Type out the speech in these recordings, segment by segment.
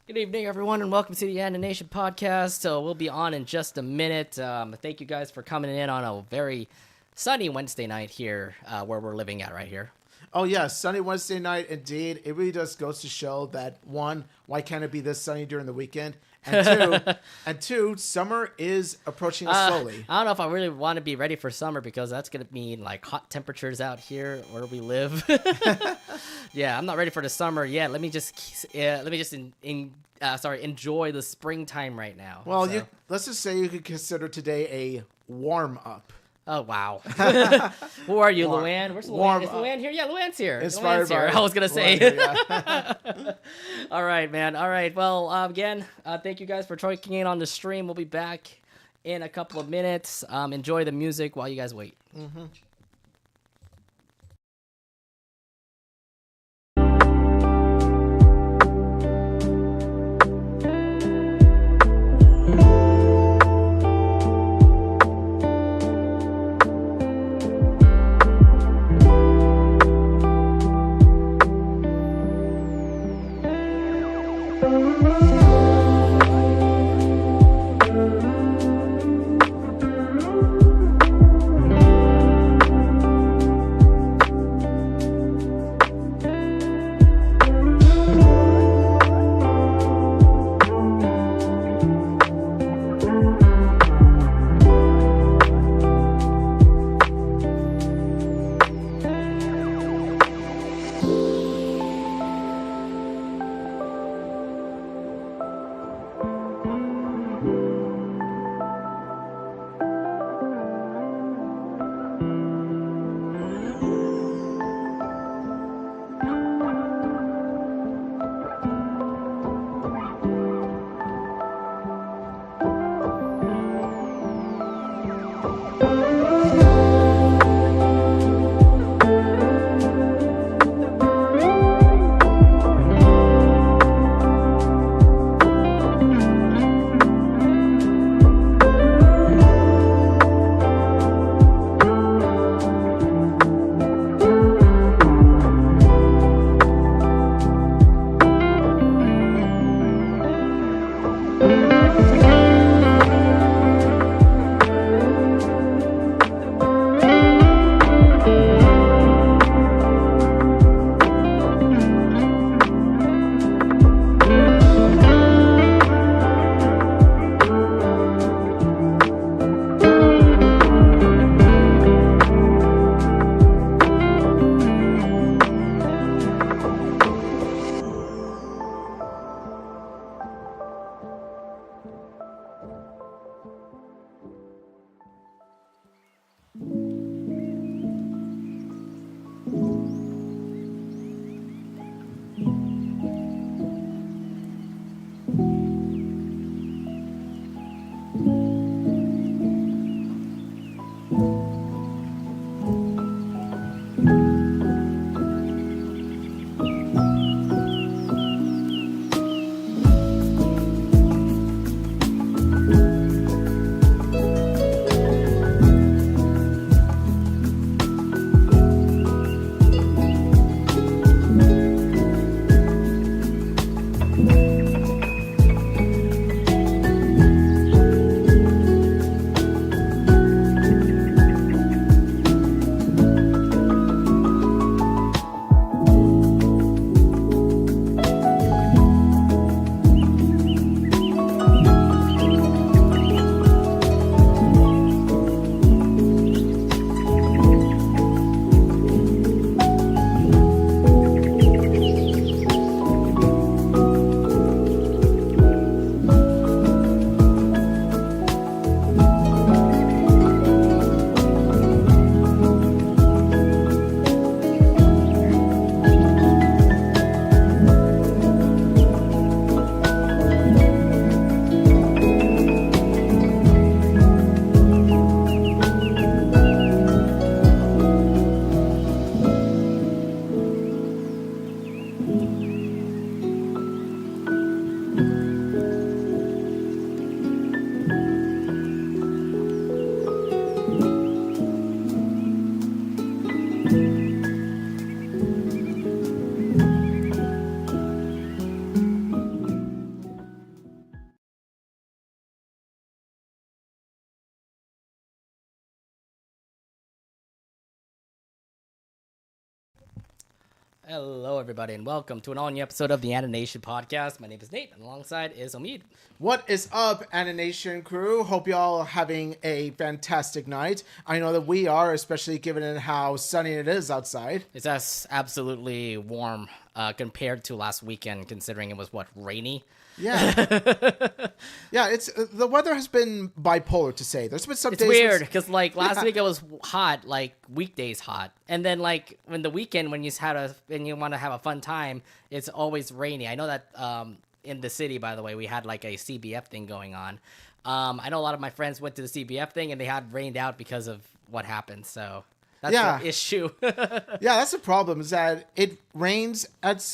Good evening, everyone, and welcome to the Anination podcast. We'll be on in just a minute. Thank you guys for coming in on a very sunny Wednesday night here, where we're living at right here. Oh, yeah, sunny Wednesday night, indeed. It really just goes to show that, one, why can't it be this sunny during the weekend? And two, summer is approaching us slowly. I don't know if I really want to be ready for summer because that's going to mean like hot temperatures out here where we live. Yeah, I'm not ready for the summer yet. Let me just enjoy the springtime right now. Well, let's just say you could consider today a warm up. Oh, wow. Who are you, Luann? Where's Luann? Is Luann here? Yeah, Luann's here. Inspired Luann's here. by I was going to say. Luann, yeah. All right, man. All right. Well, again, thank you guys for joining in on the stream. We'll be back in a couple of minutes. Enjoy the music while you guys wait. Mm-hmm. Hello, everybody, and welcome to an all-new episode of the Anination podcast. My name is Nate, and alongside is Omid. What is up, Anination crew? Hope y'all are having a fantastic night. I know that we are, especially given it how sunny it is outside. It's absolutely warm compared to last weekend, considering it was, rainy? Yeah. Yeah, it's the weather has been bipolar, to say. There's been some It's days... weird, because, last week it was hot, weekdays hot. And then, when the weekend, when you want to have a fun time, it's always rainy. I know that in the city, by the way, we had, a CBF thing going on. I know a lot of my friends went to the CBF thing, and they had rained out because of what happened, so... That's the issue. Yeah, that's the problem, is that it rains at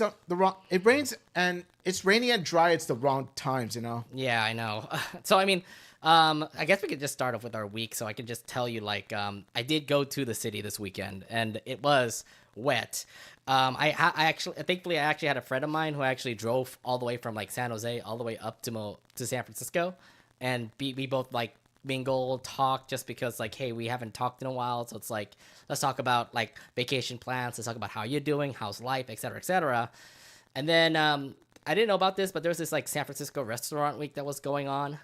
it rains and it's rainy and dry at the wrong times, you know? Yeah, I know. So, I mean, I guess we could just start off with our week, so I can just tell you, I did go to the city this weekend, and it was wet. Thankfully, I actually had a friend of mine who actually drove all the way from, San Jose all the way up to San Francisco, and we both, mingle, talk, just because, hey, we haven't talked in a while, so it's let's talk about vacation plans, let's talk about how you're doing, how's life, etc., etc. And then I didn't know about this, but there was this San Francisco restaurant week that was going on.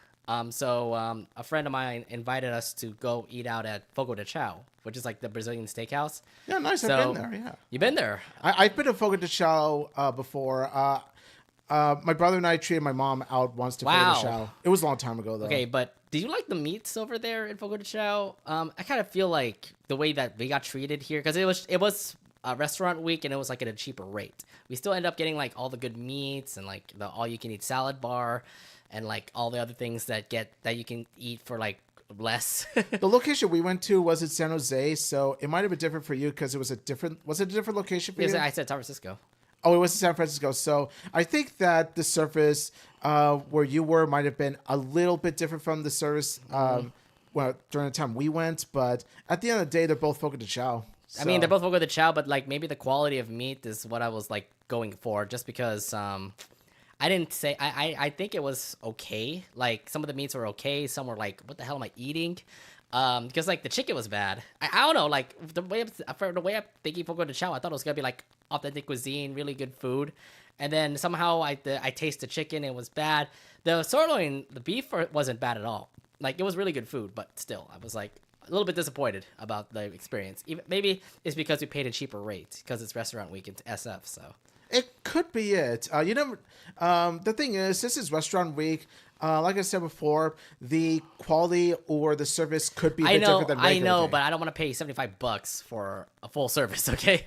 So a friend of mine invited us to go eat out at Fogo de Chao, which is the Brazilian steakhouse. Yeah, nice. So, I've been there. Yeah, you've been there. I've been to Fogo de Chao before. My brother and I treated my mom out once to Fogo de Chao. It was a long time ago, though. Okay, but did you like the meats over there in Fogo de Chao? I kind of feel like the way that we got treated here, because it was a restaurant week and it was at a cheaper rate. We still end up getting all the good meats and the all-you-can-eat salad bar and all the other things that you can eat for less. The location we went to was in San Jose, so it might have been different for you because was it a different location for you? I said San Francisco. Oh, it was in San Francisco. So I think that the surface where you were might have been a little bit different from the service during the time we went. But at the end of the day, they're both Fogo de Chao. So. I mean, they're both Fogo de Chao, but maybe the quality of meat is what I was going for, just because I didn't say I think it was okay. Some of the meats were okay. Some were what the hell am I eating? Because the chicken was bad. I don't know, the way I'm thinking Fogo de Chao, I thought it was gonna be authentic cuisine, really good food, and then somehow I tasted the chicken, it was bad. The sirloin, the beef wasn't bad at all. It was really good food, but still, I was a little bit disappointed about the experience. Maybe it's because we paid a cheaper rate because it's restaurant week in SF. So it could be it. The thing is, this is restaurant week. Like I said before, the quality or the service could be a bit different than regular I know, day. but I don't want to pay $75 for a full service, okay?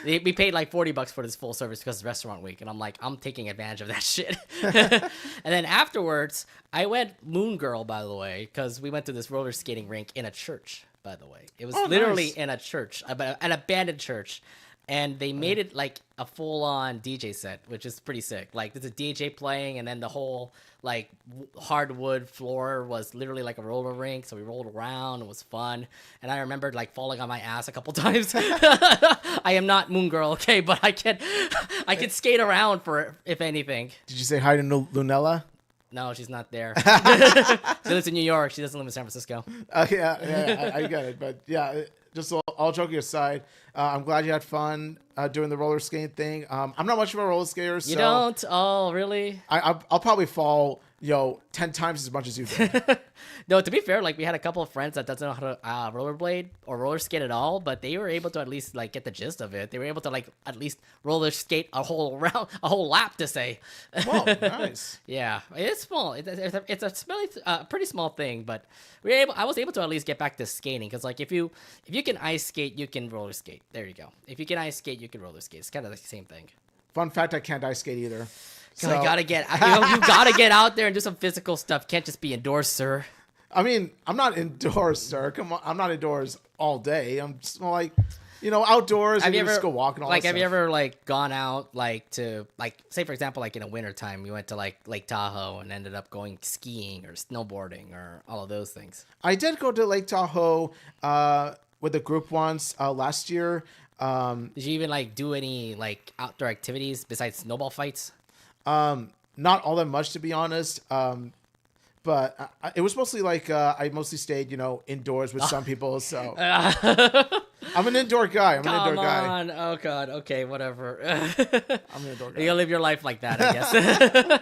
We paid $40 for this full service because it's restaurant week, and I'm taking advantage of that shit. And then afterwards, I went Moon Girl, by the way, because we went to this roller skating rink in a church, by the way. It was literally nice. in a church, an abandoned church. And they made it a full-on DJ set, which is pretty sick. There's a DJ playing, and then the whole hardwood floor was literally a roller rink. So we rolled around. It was fun. And I remembered falling on my ass a couple times. I am not Moon Girl, okay, but I can skate around if anything. Did you say hi to Lunella? No, she's not there. She lives in New York. She doesn't live in San Francisco. Yeah, I get it. But yeah, just all joking aside, I'm glad you had fun doing the roller skating thing. I'm not much of a roller skater. So you don't? Oh, really? I'll probably fall, 10 times as much as you did. No, to be fair, we had a couple of friends that doesn't know how to rollerblade or roller skate at all, but they were able to at least get the gist of it. They were able to at least roller skate a whole lap, to say. Whoa, nice. Yeah, it's small. It's a pretty small thing, but I was able to at least get back to skating, because if you can ice skate, you can roller skate. There you go. If you can ice skate, you can roller skate. It's kind of the same thing. Fun fact: I can't ice skate either. So you gotta get out there and do some physical stuff. Can't just be indoors, sir. I mean, I'm not indoors, sir. Come on, I'm not indoors all day. I'm just outdoors. Have you just ever go walking? have you ever gone out to say, for example, in the wintertime, you went to Lake Tahoe and ended up going skiing or snowboarding or all of those things? I did go to Lake Tahoe with the group ones last year. Did you even like do any like outdoor activities besides snowball fights? Not all that much, to be honest. But it was mostly like I mostly stayed, indoors with some people. So I'm an indoor guy. Come on. Oh God. Okay. Whatever. I'm an indoor guy. You'll live your life like that, I guess.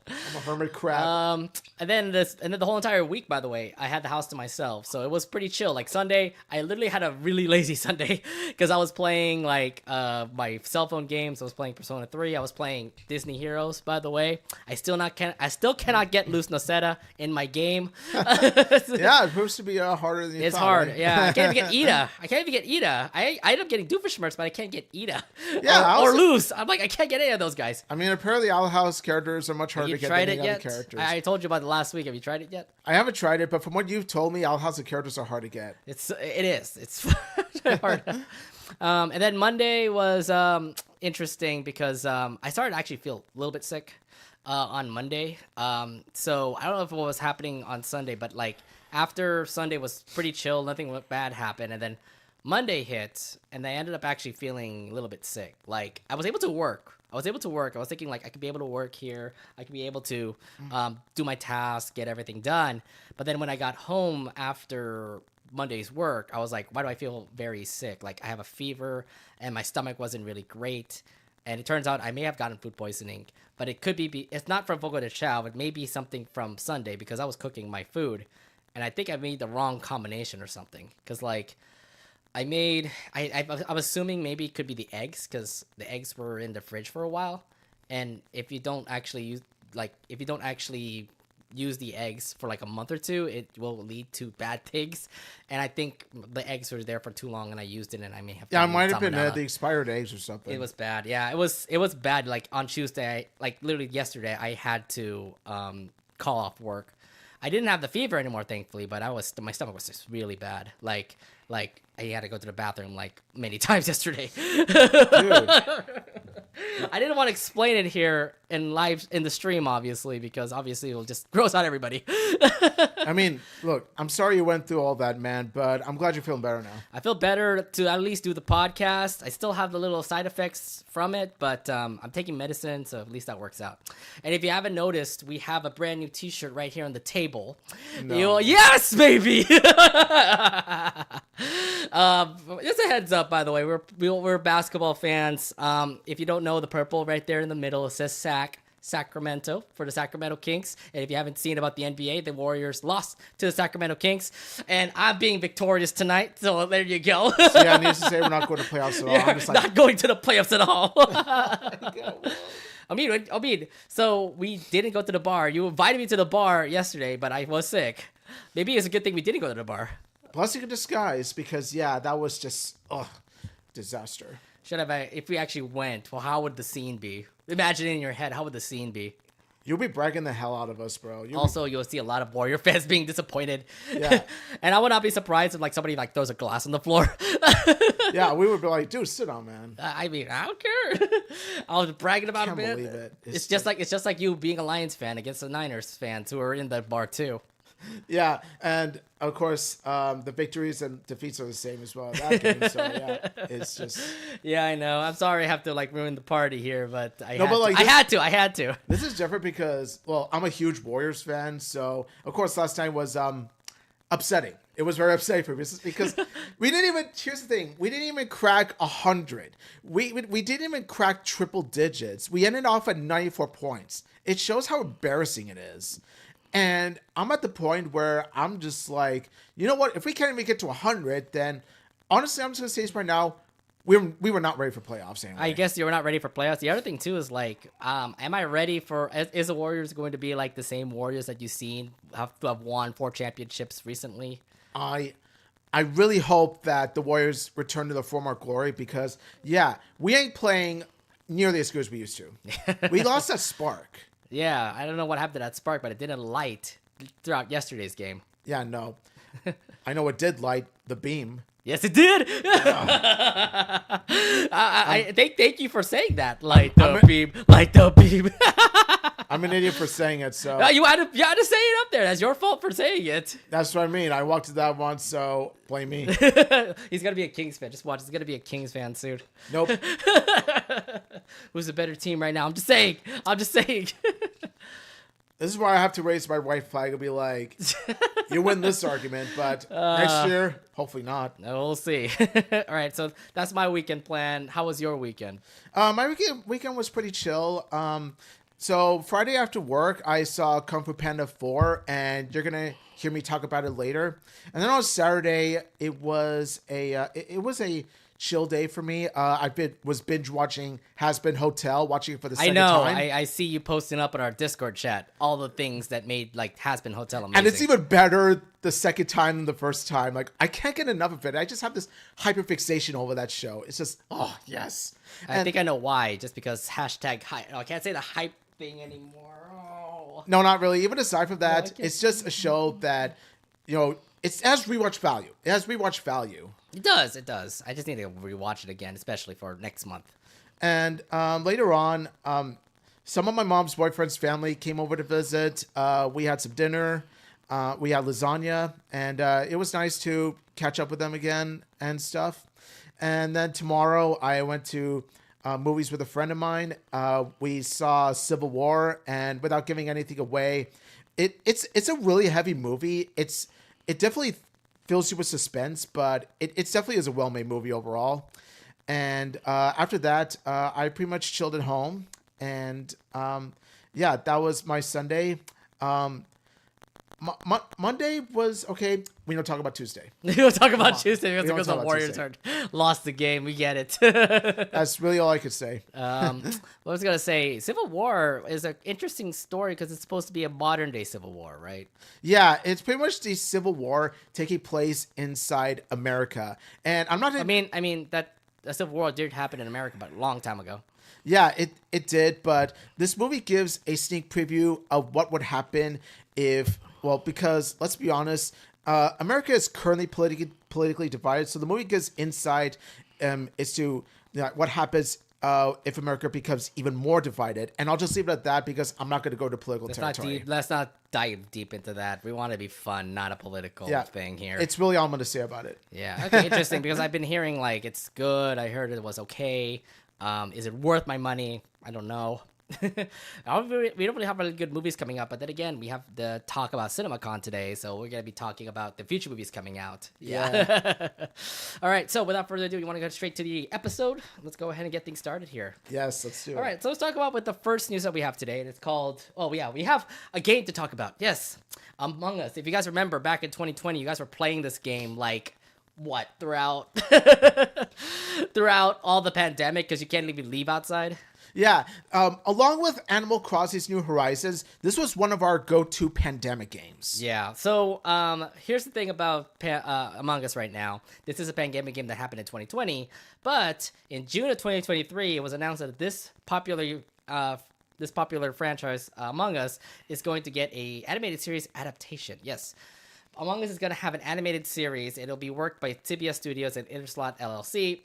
I'm a hermit crab. And then the whole entire week, by the way, I had the house to myself, so it was pretty chill. Like Sunday, I literally had a really lazy Sunday because I was playing like my cell phone games. I was playing Persona 3. I was playing Disney Heroes. By the way, I still cannot get Luz Noceta in my game. Yeah, it's supposed to be harder than you It's thought, hard. right? Yeah, I can't even get Ida. I end up getting Doofenshmirtz, but I can't get Ida. Yeah, or Luz. I'm like, I can't get any of those guys. I mean, apparently Owl House characters are much harder to get than any other characters. I told you about it last week. Have you tried it yet? I haven't tried it, but from what you've told me, Owl House characters are hard to get. It is. It's hard. And then Monday was interesting because I started to actually feel a little bit sick on Monday. So I don't know if what was happening on Sunday, but like after Sunday was pretty chill, nothing bad happened, and then Monday hit, and I ended up actually feeling a little bit sick. Like I was able to work. I was thinking like I could be able to work here. I could be able to do my tasks, get everything done. But then when I got home after Monday's work, I was like, why do I feel very sick? Like I have a fever and my stomach wasn't really great. And it turns out I may have gotten food poisoning, but it could be it's not from Fogo de Chao. It may be something from Sunday because I was cooking my food. And I think I made the wrong combination or something. Because like I'm assuming maybe it could be the eggs because the eggs were in the fridge for a while, and if you don't actually use the eggs for like a month or two, it will lead to bad things. And I think the eggs were there for too long, and I used it, and I may have. Yeah, it might have been the expired eggs or something. It was bad. Yeah, it was bad. Like on Tuesday, like literally yesterday, I had to call off work. I didn't have the fever anymore, thankfully, but my stomach was just really bad. Like I had to go to the bathroom like many times yesterday. Dude. I didn't want to explain it here in the stream, obviously, because obviously it'll just gross out everybody. I mean, look, I'm sorry you went through all that, man, but I'm glad you're feeling better now. I feel better to at least do the podcast. I still have the little side effects from it, but I'm taking medicine, so at least that works out. And if you haven't noticed, we have a brand new T-shirt right here on the table. No. Yes, baby! Just a heads up, by the way, we're basketball fans. If you don't know, the purple right there in the middle, it says Sacramento for the Sacramento Kings. And if you haven't seen about the NBA, the Warriors lost to the Sacramento Kings, and I'm being victorious tonight. So there you go. So yeah, needless to say, we're not going to playoffs at all. Yeah, I'm just like, not going to the playoffs at all. I mean, so we didn't go to the bar. You invited me to the bar yesterday, but I was sick. Maybe it's a good thing we didn't go to the bar. blessing in disguise, because yeah, that was just disaster. If we actually went, well, how would the scene be? Imagine in your head, how would the scene be? You'll be bragging the hell out of us, bro. You'll see a lot of Warrior fans being disappointed. Yeah. And I would not be surprised if like somebody like throws a glass on the floor. Yeah, we would be like, dude, sit down, man. I mean, I don't care. I was bragging about Can't it, man. believe it. It's just like you being a Lions fan against the Niners fans who are in the bar too. Yeah, and of course, the victories and defeats are the same as well. That game, so yeah, it's just. Yeah, I know. I'm sorry I have to like ruin the party here, but I had to. This is different because, well, I'm a huge Warriors fan, so of course last time was upsetting. It was very upsetting for me because we didn't even. Here's the thing: we didn't even crack 100. We didn't even crack triple digits. We ended off at 94 points. It shows how embarrassing it is. And I'm at the point where I'm just like, you know what? If we can't even get to 100, then honestly, I'm just going to say this right now. We were not ready for playoffs anyway. I guess you were not ready for playoffs. The other thing, too, is like, am I ready for... Is the Warriors going to be like the same Warriors that you've seen have won 4 championships recently? I really hope that the Warriors return to their former glory because, yeah, we ain't playing nearly as good as we used to. We lost that spark. Yeah, I don't know what happened to that spark, but it didn't light throughout yesterday's game. Yeah, no. I know it did light the beam. Yes, it did. Thank you for saying that. Light the beam, light the beam. I'm an idiot for saying it, so No, you had to say it up there. That's your fault for saying it. that's what I mean. I walked to that one, so blame me. He's gonna be a Kings fan. Just watch. He's gonna be a Kings fan soon. Nope. Who's a better team right now? I'm just saying. This is why I have to raise my white flag and be like, you win this argument, but next year, hopefully not. No, we'll see. All right, so that's my weekend plan. How was your weekend? My weekend was pretty chill. So Friday after work, I saw Kung Fu Panda 4, and you're gonna hear me talk about it later. And then on Saturday, it was a chill day for me. Was binge watching Has Been Hotel, watching it for the second time. I see you posting up in our Discord chat all the things that made like Has Been Hotel amazing. And it's even better the second time than the first time. Like, I can't get enough of it. I just have this hyperfixation over that show. It's just, oh yes. I think I know why. Just because hashtag hype. Oh, I can't say the hype thing anymore. Oh. No, not really. Even aside from that, No, it's just a show that, it has rewatch value. It has rewatch value. It does. I just need to rewatch it again, especially for next month. And later on, some of my mom's boyfriend's family came over to visit. We had some dinner. We had lasagna. And it was nice to catch up with them again and stuff. And then tomorrow, I went to movies with a friend of mine. We saw Civil War. And without giving anything away, it's a really heavy movie. It definitely fills you with suspense, but it definitely is a well-made movie overall. And after that, I pretty much chilled at home. And that was my Sunday. Monday was okay. We don't talk about Tuesday. We don't talk about Tuesday because the Warriors lost the game. We get it. That's really all I could say. What I was gonna say, Civil War is an interesting story because it's supposed to be a modern day Civil War, right? Yeah, it's pretty much the Civil War taking place inside America, and I'm not. I mean that the Civil War did happen in America, but a long time ago. Yeah, it did, but this movie gives a sneak preview of what would happen if. Well, because let's be honest, America is currently politically divided. So the movie gives insight as to what happens if America becomes even more divided. And I'll just leave it at that because I'm not going to go to political territory. Let's not dive deep into that. We want to be fun, not a political thing here. It's really all I'm going to say about it. Yeah. Okay. Interesting. Because I've been hearing like it's good. I heard it was okay. Is it worth my money? I don't know. We don't really have really good movies coming up, but then again, we have the talk about Cinemacon today, so we're gonna be talking about the future movies coming out. Yeah. All right. So without further ado, you want to go straight to the episode? Let's go ahead and get things started here. Yes, let's do it. All right. So let's talk about with the first news that we have today, and it's called. Oh yeah, we have a game to talk about. Yes, Among Us. If you guys remember, back in 2020, you guys were playing this game like. What throughout all the pandemic because you can't even leave outside. Yeah, along with Animal Crossing's New Horizons, this was one of our go-to pandemic games. Yeah, so here's the thing about Among Us right now. This is a pandemic game that happened in 2020, but in June of 2023, it was announced that this popular franchise, Among Us, is going to get a animated series adaptation. Yes. Among Us is going to have an animated series. It'll be worked by Tibia Studios and Interslot LLC.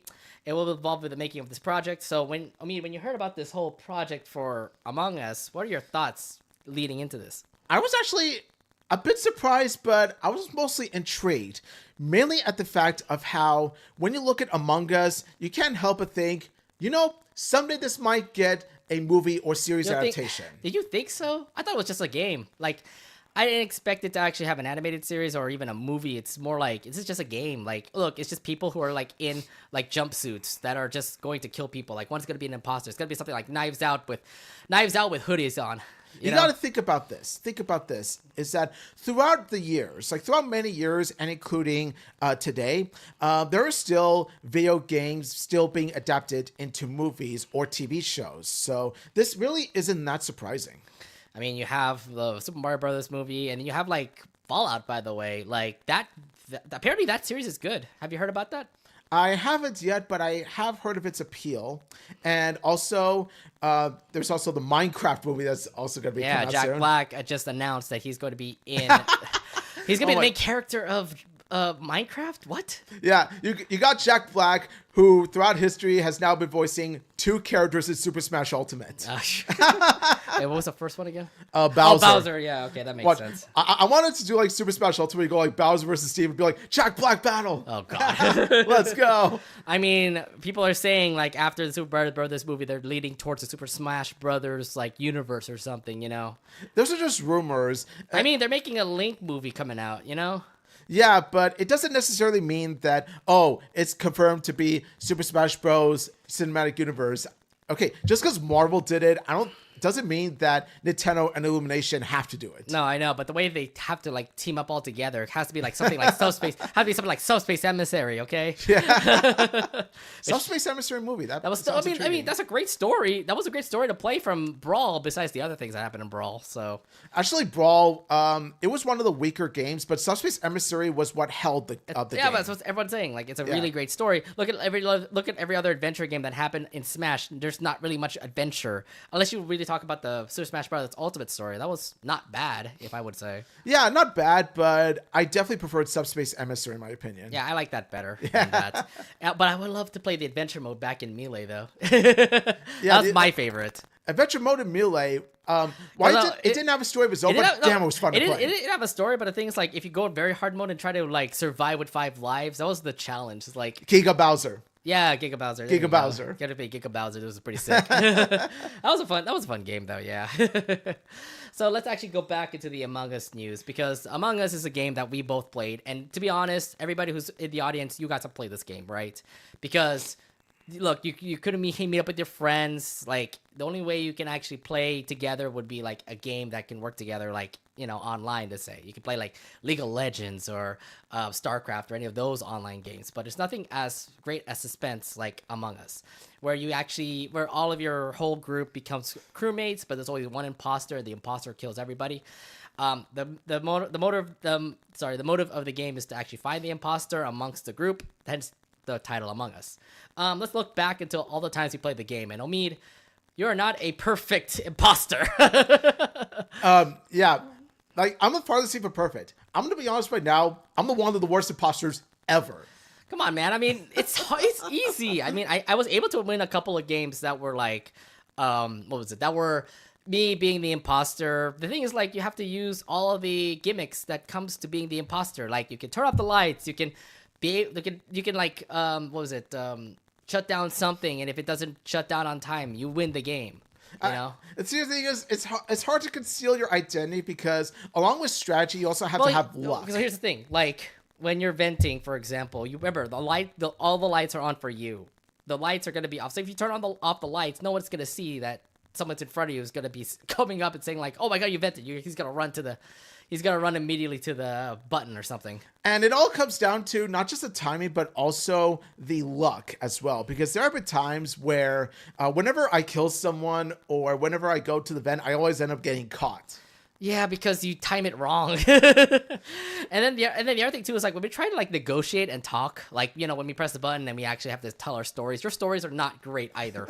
It will involve with the making of this project. So when you heard about this whole project for Among Us, what are your thoughts leading into this? I was actually a bit surprised, but I was mostly intrigued, mainly at the fact of how when you look at Among Us, you can't help but think, someday this might get a movie or series adaptation. Did you think so? I thought it was just a game. Like, I didn't expect it to actually have an animated series or even a movie. It's more like, this is just a game. Like, look, it's just people who are like in like jumpsuits that are just going to kill people. Like, one's going to be an imposter. It's going to be something like Knives Out with hoodies on. You got to think about this. Is that throughout the years, like throughout many years and including today, there are still video games still being adapted into movies or TV shows. So this really isn't that surprising. I mean, you have the Super Mario Brothers movie, and you have like Fallout. By the way, like that apparently that series is good. Have you heard about that? I haven't yet, but I have heard of its appeal. And also, there's also the Minecraft movie that's also going to be coming out Jack soon. Black just announced that he's going to be in. He's going to be the main character of Minecraft? What? Yeah, you got Jack Black, who throughout history has now been voicing 2 characters in Super Smash Ultimate. Wait, what was the first one again? Bowser. Oh, Bowser. Yeah, okay, that makes sense. I wanted to do like Super Smash Ultimate, you go like Bowser versus Steve, and be like Jack Black battle. Oh god. Let's go. I mean, people are saying like after the Super Brothers movie, they're leading towards the Super Smash Brothers like universe or something. You know. Those are just rumors. I mean, they're making a Link movie coming out. You know. Yeah, but it doesn't necessarily mean that, oh, it's confirmed to be Super Smash Bros. Cinematic Universe. Okay, just because Marvel did it, doesn't mean that Nintendo and Illumination have to do it. No, I know, but the way they have to like team up all together, it has to be like something like Subspace Emissary, okay? Yeah. Subspace Emissary movie. That was still, I mean, that's a great story. That was a great story to play from Brawl, besides the other things that happened in Brawl. So actually, Brawl, it was one of the weaker games, but Subspace Emissary was what held the game. Yeah, that's what everyone's saying. Like, it's a really great story. Look at every other adventure game that happened in Smash. There's not really much adventure, unless you really talk about the Super Smash Bros. Ultimate story. That was not bad, if I would say. Yeah, not bad, but I definitely preferred Subspace Emissary in my opinion. Yeah, I like that better than that. But I would love to play the adventure mode back in Melee, though. That was my favorite. Adventure mode in Melee, it didn't have a story of its own, but damn, it was fun to play. It didn't have a story, but the thing is, like, if you go in very hard mode and try to, like, survive with 5 lives, that was the challenge. It's like... Giga Bowser. Yeah, Giga Bowser. Giga Bowser. Gotta be Giga Bowser. It was pretty sick. That was a fun game though. Yeah. So let's actually go back into the Among Us news, because Among Us is a game that we both played, and to be honest, everybody who's in the audience, you got to play this game, right? Because look, you couldn't meet up with your friends. Like, the only way you can actually play together would be like a game that can work together, like, you know, online, to say. You can play like League of Legends or StarCraft or any of those online games, but there's nothing as great as suspense like Among Us, where all of your whole group becomes crewmates, but there's only one imposter. The imposter kills everybody. The motive of the game is to actually find the imposter amongst the group, hence the title Among Us. Let's look back until all the times we played the game, and Omid, you're not a perfect imposter. Yeah. Like, I'm the farthest thing from perfect. I'm going to be honest right now, I'm one of the worst imposters ever. Come on, man. I mean, it's easy. I mean, I was able to win a couple of games that were like, what was it? That were me being the imposter. The thing is, like, you have to use all of the gimmicks that comes to being the imposter. Like, you can turn off the lights. You can like, what was it? Shut down something, and if it doesn't shut down on time, you win the game. You know? The thing is, it's hard to conceal your identity, because along with strategy, you also have to have luck. Because here's the thing, like, when you're venting, for example, you remember all the lights are on for you. The lights are going to be off. So if you turn off the lights, no one's going to see that someone's in front of you is going to be coming up and saying like, "Oh my god, you vented." He's going to run immediately to the button or something. And it all comes down to not just the timing, but also the luck as well. Because there have been times where whenever I kill someone or whenever I go to the vent, I always end up getting caught. Yeah, because you time it wrong. and then the other thing too is, like, when we try to like negotiate and talk, like, you know, when we press the button and we actually have to tell our stories, your stories are not great either.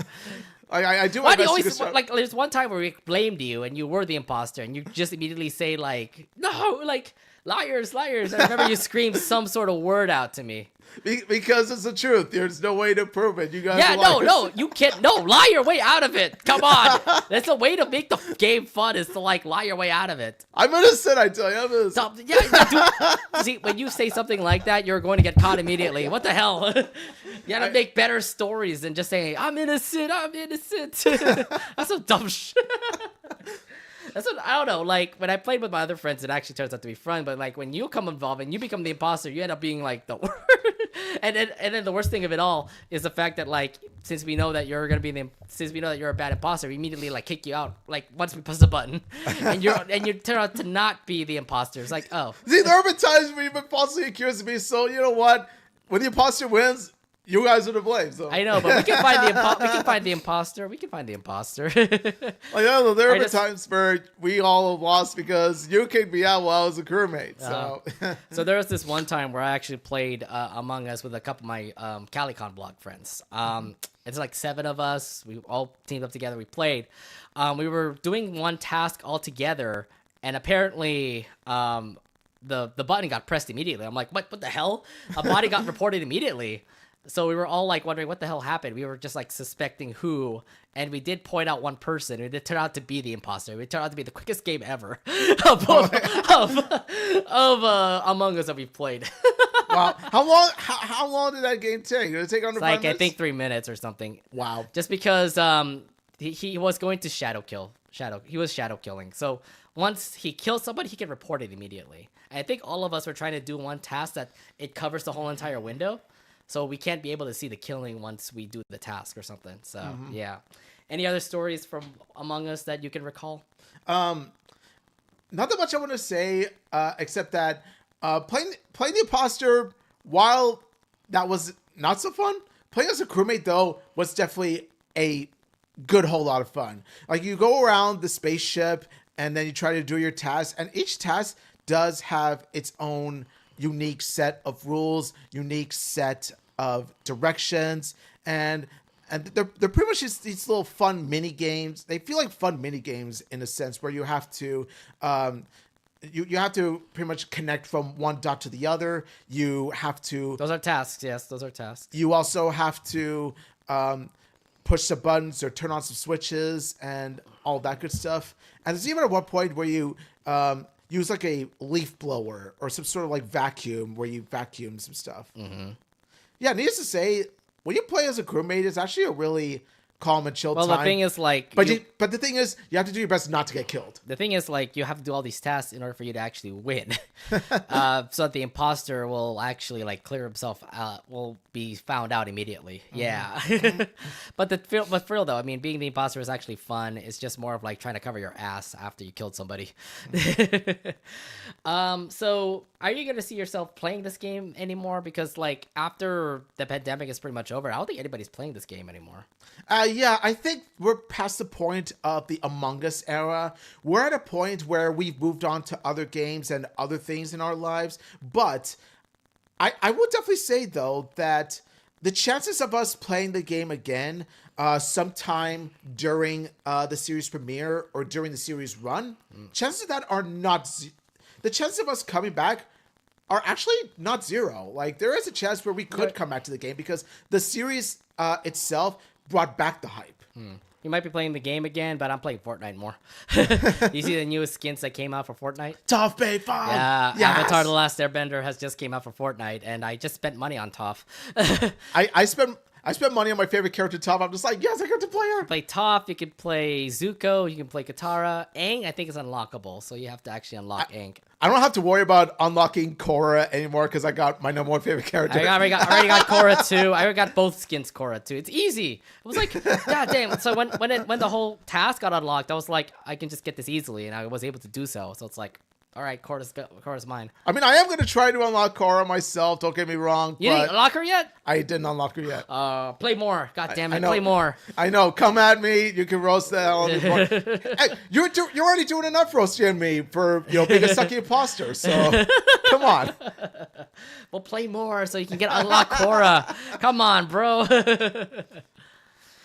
I do. Why do you always, like, there's one time where we blamed you and you were the imposter and you just immediately say like, "No, like, liars." I remember you screamed some sort of word out to me. Because it's the truth. There's no way to prove it. You guys. Yeah, no, you can't. No, lie your way out of it. Come on. That's the way to make the game fun, is to like lie your way out of it. I'm innocent, I tell you. I'm innocent. Yeah, see, when you say something like that, you're going to get caught immediately. What the hell? You gotta make better stories than just saying, I'm innocent. That's some dumb shit. That's what, I don't know, like, when I played with my other friends, it actually turns out to be fun, but like, when you come involved and you become the imposter, you end up being like the worst. and then the worst thing of it all is the fact that, like, since we know that you're a bad imposter, we immediately like kick you out, like, once we press the button. and you turn out to not be the imposter. It's like, oh. See, there have been times where you've been falsely accused of me, so you know what? When the imposter wins, you guys are to blame. So I know, but we can find the imposter. We can find the imposter. Well, yeah, there have been times where we all have lost because you kicked me out while I was a crewmate. So, so there was this one time where I actually played Among Us with a couple of my CaliCon blog friends. It's like 7 of us. We all teamed up together. We played. We were doing one task all together, and apparently, the button got pressed immediately. I'm like, what the hell? A body got reported immediately. So we were all like wondering what the hell happened. We were just like suspecting who, and we did point out one person. It turned out to be the imposter. It turned out to be the quickest game ever of Among Us that we've played. Wow. How long did that game take? Did it take under 5 Like minutes? I think 3 minutes or something. Wow. Just because he was going to shadow kill. He was shadow killing. So once he kills somebody, he can report it immediately. And I think all of us were trying to do one task that it covers the whole entire window. So we can't be able to see the killing once we do the task or something. So yeah. Any other stories from Among Us that you can recall? Not that much I want to say, except that playing the imposter, while that was not so fun, playing as a crewmate though was definitely a good whole lot of fun. Like you go around the spaceship and then you try to do your tasks, and each task does have its own unique set of rules, unique set of directions, and they're pretty much just these little fun mini games. They feel like fun mini games in a sense where you have to you have to pretty much connect from one dot to the other. You have to. Those are tasks. Yes, those are tasks. You also have to push some buttons or turn on some switches and all that good stuff. And there's even at one point where you use like a leaf blower or some sort of like vacuum where you vacuum some stuff. Mm-hmm. Yeah, needless to say, when you play as a crewmate, it's actually a really calm and chill time. Well, the thing is, like, but the thing is, you have to do your best not to get killed. The thing is, like, you have to do all these tasks in order for you to actually win. So that the imposter will actually like clear himself out, will be found out immediately. Yeah. But for real though, I mean, being the imposter is actually fun. It's just more of like trying to cover your ass after you killed somebody. So are you gonna see yourself playing this game anymore? Because like after the pandemic is pretty much over, I don't think anybody's playing this game anymore. Yeah, I think we're past the point of the Among Us era. We're at a point where we've moved on to other games and other things in our lives. But I would definitely say, though, that the chances of us playing the game again sometime during the series premiere or during the series run, chances of that are not... The chances of us coming back are actually not zero. Like, there is a chance where we could come back to the game because the series itself brought back the hype. You might be playing the game again, but I'm playing Fortnite more. You see the newest skins that came out for Fortnite? Toph Bay 5! Yeah, Yes! Avatar The Last Airbender has just came out for Fortnite, and I just spent money on Toph. I spent money on my favorite character, Toph. I'm just like, yes, I get to play her. You play Toph, you can play Zuko, you can play Katara. Aang, I think, is unlockable, so you have to actually unlock Aang. I don't have to worry about unlocking Korra anymore because I got my number one favorite character. I already got Korra too. I already got both skins Korra too. It's easy. It was like, god damn. So when the whole task got unlocked, I was like, I can just get this easily, and I was able to do so. So it's like, all right, Korra's mine. I mean, I am going to try to unlock Korra myself. Don't get me wrong. You didn't unlock her yet? I didn't unlock her yet. Play more. God damn it, I know. play more. I know. Come at me. You can roast the hell out of me. Hey, you're already doing enough roasting me for being a sucky imposter. So come on. Well, play more so you can get unlock Korra. Come on, bro.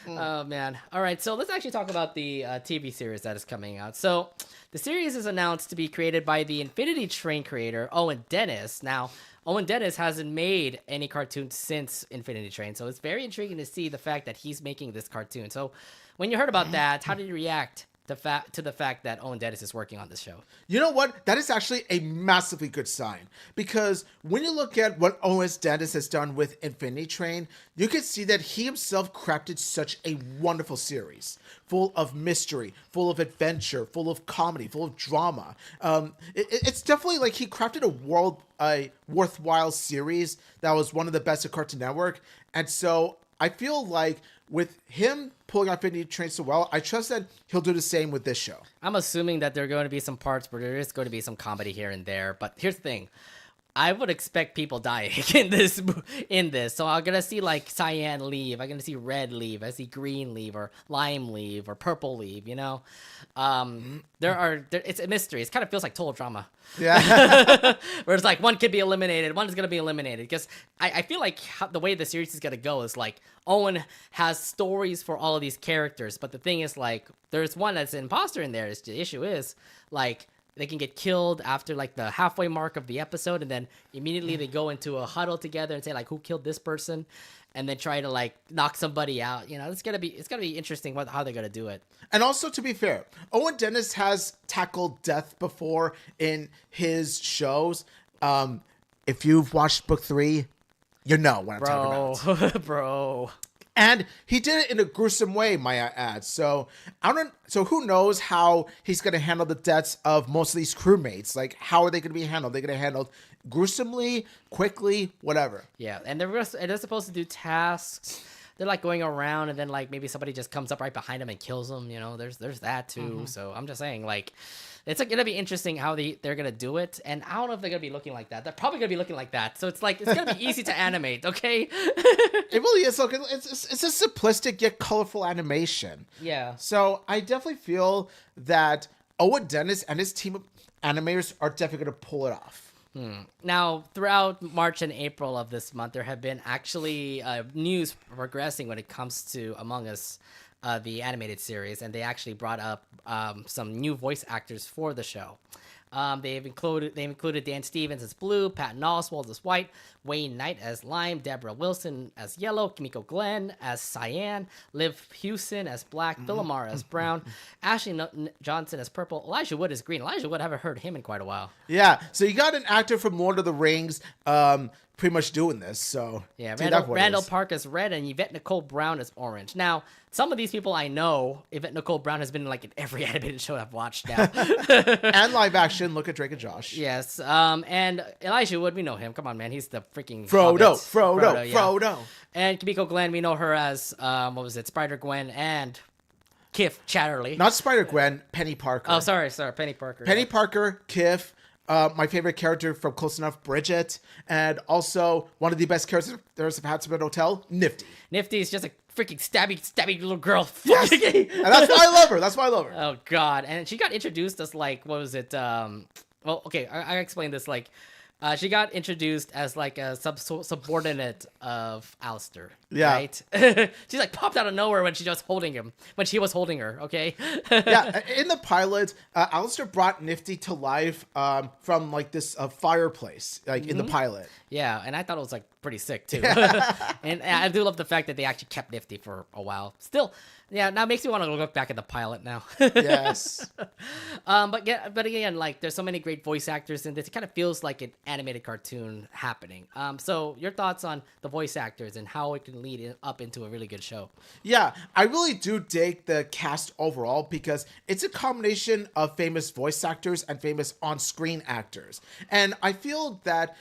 Oh man. All right, so let's actually talk about the TV series that is coming out. So the series is announced to be created by the Infinity Train creator Owen Dennis. Now, Owen Dennis hasn't made any cartoons since Infinity Train, so it's very intriguing to see the fact that he's making this cartoon. So when you heard about that, how did you react to the fact that Owen Dennis is working on this show? You know what? That is actually a massively good sign, because when you look at what Owen Dennis has done with Infinity Train, you can see that he himself crafted such a wonderful series, full of mystery, full of adventure, full of comedy, full of drama. It's definitely like he crafted a worthwhile series that was one of the best at Cartoon Network, and so I feel like with him pulling off Infinity Train so well, I trust that he'll do the same with this show. I'm assuming that there are going to be some parts where there is going to be some comedy here and there, but here's the thing. I would expect people dying in this. So I'm going to see like cyan leave. I'm going to see red leave. I see green leave or lime leave or purple leave, you know? It's a mystery. It kind of feels like total drama. Yeah. Where it's like one could be eliminated. One is going to be eliminated. Because I feel like the way the series is going to go is like Owen has stories for all of these characters. But the thing is like there's one that's an imposter in there. The issue is like they can get killed after like the halfway mark of the episode, and then immediately they go into a huddle together and say like, who killed this person, and then try to like knock somebody out. You know, it's gonna be interesting how they're gonna do it. And also, to be fair, Owen Dennis has tackled death before in his shows. If you've watched book 3, you know what I'm talking about. Bro. And he did it in a gruesome way, might I add. So So who knows how he's going to handle the deaths of most of these crewmates? Like, how are they going to be handled? They're going to handle gruesomely, quickly, whatever. Yeah, and they're supposed to do tasks. They're like going around, and then like maybe somebody just comes up right behind them and kills them. You know, there's that too. So I'm just saying, like, it's like, gonna be interesting how they're gonna do it, and I don't know if they're gonna be looking like that. They're probably gonna be looking like that. So it's like it's gonna be easy to animate. Okay. It really is. Look, it's a simplistic yet colorful animation. Yeah. So I definitely feel that Owen Dennis and his team of animators are definitely gonna pull it off. Now, throughout March and April of this month, there have been actually news progressing when it comes to Among Us, the animated series, and they actually brought up some new voice actors for the show. They've included Dan Stevens as Blue, Patton Oswalt as White, Wayne Knight as Lime, Deborah Wilson as Yellow, Kimiko Glenn as Cyan, Liv Hewson as Black, Villamar as Brown, Ashley Johnson as Purple, Elijah Wood as Green. Elijah Wood, I haven't heard him in quite a while. Yeah, so you got an actor from Lord of the Rings pretty much doing this. So yeah, Randall Park as Red and Yvette Nicole Brown as Orange. Now, some of these people I know, Yvette Nicole Brown has been in like in every animated show I've watched now. And live action, look at Drake and Josh. Yes, and Elijah Wood, we know him. Come on, man, he's the freaking Frodo. And Kimiko Glenn, we know her as Spider-Gwen and Kif Chatterley. Not Spider-Gwen, Penny Parker. Oh, sorry, Penny Parker. Penny Parker, Kif, my favorite character from Close Enough, Bridget, and also one of the best characters of Hatsubit Hotel, Nifty. Nifty is just a freaking stabby little girl. Yes! And that's why I love her. Oh, God. And she got introduced as, like, what was it? Well, okay, I explained this, like, she got introduced as like a subordinate of Alistair. Yeah. Right? She's like popped out of nowhere when she was holding her, okay? Yeah, in the pilot, Alistair brought Nifty to life from like this fireplace, like in the pilot. Yeah, and I thought it was like pretty sick too. And I do love the fact that they actually kept Nifty for a while. Still, yeah, now it makes me want to look back at the pilot now. Yes. But again, like there's so many great voice actors in this. It kind of feels like an animated cartoon happening. So your thoughts on the voice actors and how it can lead up into a really good show? Yeah, I really do dig the cast overall because it's a combination of famous voice actors and famous on-screen actors. And I feel that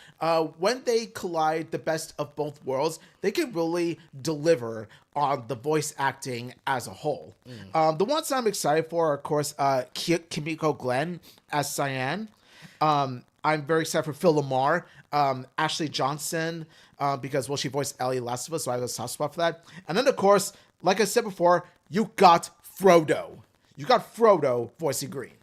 when they collide the best of both worlds, they can really deliver on the voice acting as a whole. The ones I'm excited for are, of course, Kimiko Glenn as Cyan. I'm very excited for Phil Lamar, Ashley Johnson, because, well, she voiced Ellie last of us, so I have a soft spot for that. And then, of course, like I said before, you got Frodo. You got Frodo voicing Green.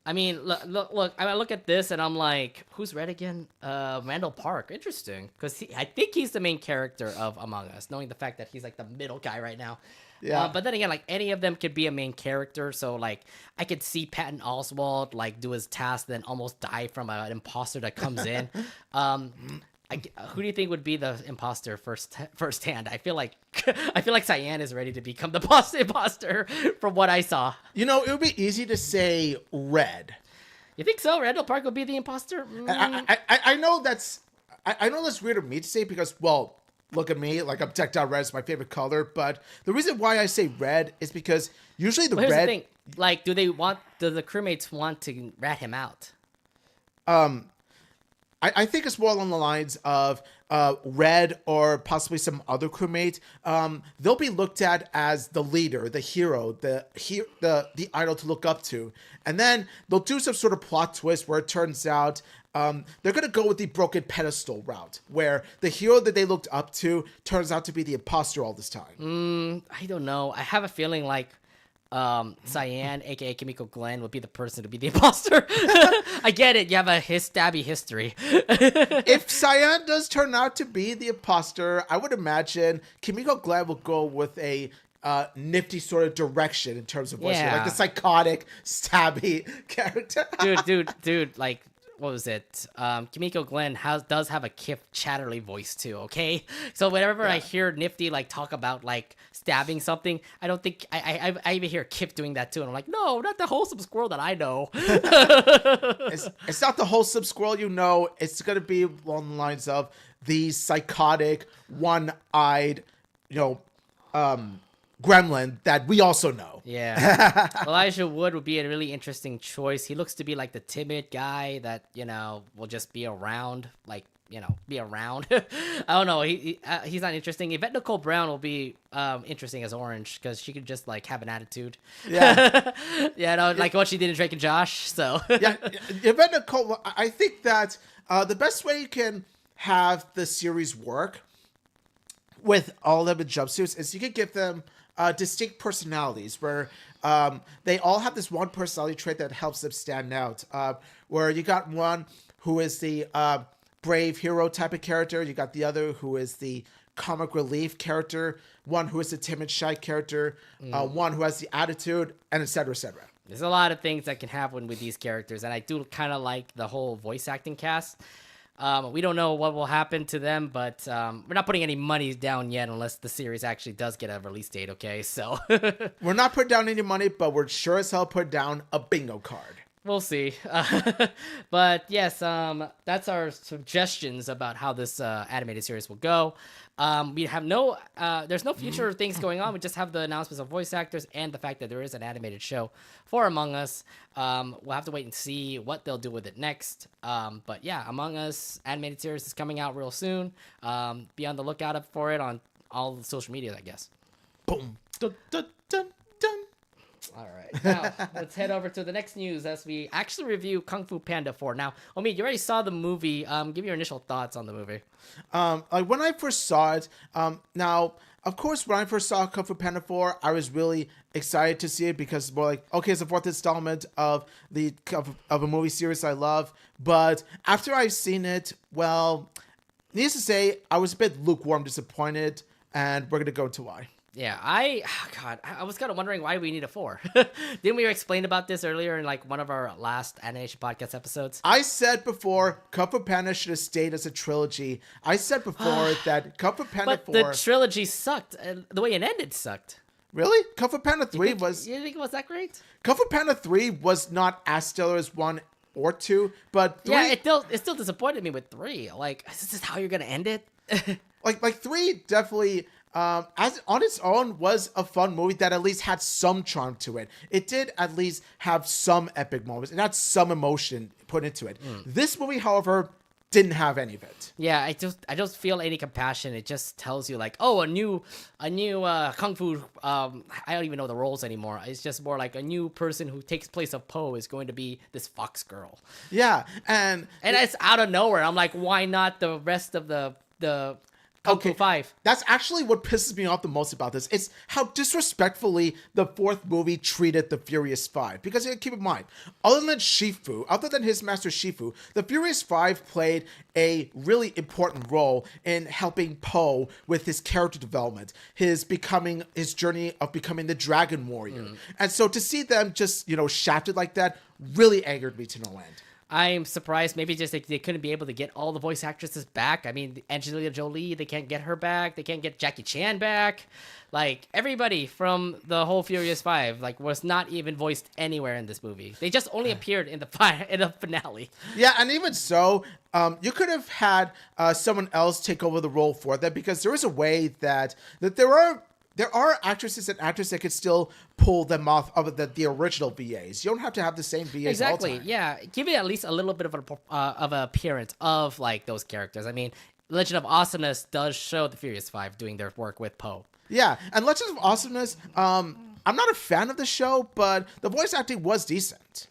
I mean, look. I look at this and I'm like, who's Red again? Randall Park. Interesting, because I think he's the main character of Among Us, knowing the fact that he's like the middle guy right now. Yeah. But then again, like any of them could be a main character. So like I could see Patton Oswalt like do his task, then almost die from an imposter that comes in. Who do you think would be the imposter firsthand? I feel like Cyan is ready to become the imposter from what I saw. You know, it would be easy to say Red. You think so? Randall Park would be the imposter? I know that's weird of me to say because, well, look at me, like I'm decked out red is my favorite color. But the reason why I say red is because usually here's the thing. Like, do the crewmates want to rat him out? I think it's more along the lines of Red or possibly some other crewmate. They'll be looked at as the leader, the hero, the idol to look up to. And then they'll do some sort of plot twist where it turns out they're going to go with the broken pedestal route, where the hero that they looked up to turns out to be the imposter all this time. I don't know. I have a feeling like Cyan, aka Kimiko Glenn, would be the person to be the imposter. I get it. You have a stabby history. If Cyan does turn out to be the imposter, I would imagine Kimiko Glenn will go with a nifty sort of direction in terms of voice, Yeah. like the psychotic, stabby character. dude, like, what was it? Kimiko Glenn does have a Kif Chatterley voice too, okay? So whenever I hear Nifty like talk about like stabbing something, I don't think I even hear Kif doing that too, and I'm like, no, not the wholesome squirrel that I know. It's not the wholesome squirrel you know. It's gonna be along the lines of the psychotic, one-eyed, gremlin that we also know. Yeah. Elijah Wood would be a really interesting choice. He looks to be like the timid guy that, will just be around, like, be around. I don't know. He's not interesting. Yvette Nicole Brown will be interesting as Orange because she could just like have an attitude. Yeah. Yeah, like what she did in Drake and Josh. So Yeah, Yvette Nicole, I think that the best way you can have the series work with all of them in jumpsuits is you could give them distinct personalities where they all have this one personality trait that helps them stand out. Where you got one who is the brave hero type of character, you got the other who is the comic relief character, one who is the timid shy character, one who has the attitude, and etc. etc. There's a lot of things that can happen with these characters, and I do kind of like the whole voice acting cast. We don't know what will happen to them, but we're not putting any money down yet unless the series actually does get a release date, okay? So We're not putting down any money, but we're sure as hell put down a bingo card. we'll see. But yes, that's our suggestions about how this animated series will go. We have there's no future things going on. We just have the announcements of voice actors and the fact that there is an animated show for Among Us. We'll have to wait and see what they'll do with it next. But yeah, Among Us animated series is coming out real soon. Be on the lookout for it on all the social media, I guess. Boom. Dun, dun, dun, dun. All right, now let's head over to the next news as we actually review Kung Fu Panda 4. Now, Omid, you already saw the movie. Give your initial thoughts on the movie. Like when I first saw it, now, of course, when I first saw Kung Fu Panda 4, I was really excited to see it because it's more like, okay, it's the fourth installment of a movie series I love. But after I've seen it, well, needless to say, I was a bit lukewarm disappointed, and we're going to go into why. Yeah, I was kind of wondering why we need a 4. Didn't we explain about this earlier in like one of our last animation podcast episodes? I said before, Kung Fu Panda should have stayed as a trilogy. I said before that Kung Fu Panda But 4... the trilogy sucked. The way it ended sucked. Really? Kung Fu Panda 3 was... You think it was that great? Kung Fu Panda 3 was not as stellar as 1 or 2, but 3... Yeah, it still disappointed me with 3. Like, is this how you're going to end it? like 3 definitely... as on its own was a fun movie that at least had some charm to it. It did at least have some epic moments. It had some emotion put into it. This movie, however, didn't have any of it. Yeah, I don't feel any compassion. It just tells you like, oh, a new kung fu. I don't even know the roles anymore. It's just more like a new person who takes place of Po is going to be this fox girl. Yeah, and it's out of nowhere. I'm like, why not the rest of the Kung Fu 5? That's actually what pisses me off the most about this. It's how disrespectfully the fourth movie treated the Furious Five. Because you gotta keep in mind, other than his master Shifu, the Furious Five played a really important role in helping Po with his character development, his journey of becoming the Dragon Warrior. And so to see them just, shafted like that really angered me to no end. I'm surprised. Maybe just they couldn't be able to get all the voice actresses back. I mean, Angelina Jolie, they can't get her back. They can't get Jackie Chan back. Like, everybody from the whole Furious 5, like, was not even voiced anywhere in this movie. They just only appeared in the finale. Yeah, and even so, you could have had someone else take over the role for them, because there is a way that there are actresses and actors that could still pull them off of the original VAs. You don't have to have the same VAs all the time. Yeah. Give it at least a little bit of an appearance of like those characters. I mean, Legend of Awesomeness does show the Furious Five doing their work with Po. Yeah, and Legend of Awesomeness, I'm not a fan of the show, but the voice acting was decent.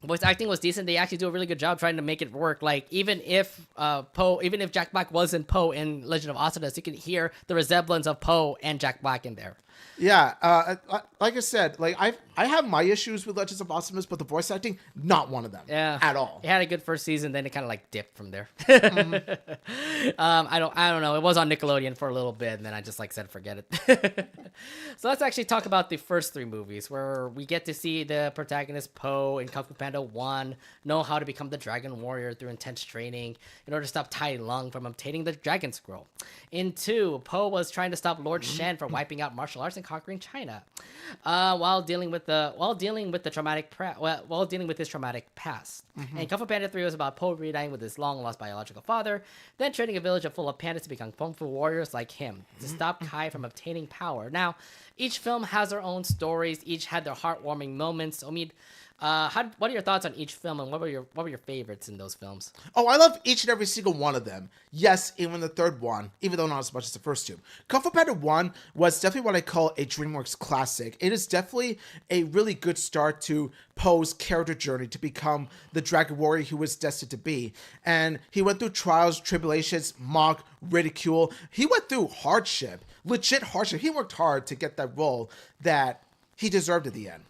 Voice acting was decent. They actually do a really good job trying to make it work. Like, even if Jack Black wasn't Po in Legend of Awesomeness, you can hear the resemblance of Po and Jack Black in there. Yeah, like I said, like I have my issues with Legends of Awesomeness, but the voice acting, not one of them. Yeah, At all. It had a good first season, then it kind of like dipped from there. Mm-hmm. I don't know. It was on Nickelodeon for a little bit, and then I just like said forget it. So let's actually talk about the first three movies, where we get to see the protagonist Po in Kung Fu Panda 1 know how to become the Dragon Warrior through intense training in order to stop Tai Lung from obtaining the Dragon Scroll. In 2, Po was trying to stop Lord Shen from wiping out martial arts and conquering China, while dealing with his traumatic past. And Kung Fu Panda 3 was about Po reuniting with his long lost biological father, then training a village full of pandas to become kung fu warriors like him to stop Kai from obtaining power. Now, each film has their own stories. Each had their heartwarming moments. Omid, what are your thoughts on each film, and what were your favorites in those films? Oh, I love each and every single one of them. Yes, even the third one, even though not as much as the first two. Kung Fu Panda 1 was definitely what I call a DreamWorks classic. It is definitely a really good start to Po's character journey to become the Dragon Warrior he was destined to be. And he went through trials, tribulations, mock, ridicule. He went through hardship, legit hardship. He worked hard to get that role that he deserved at the end.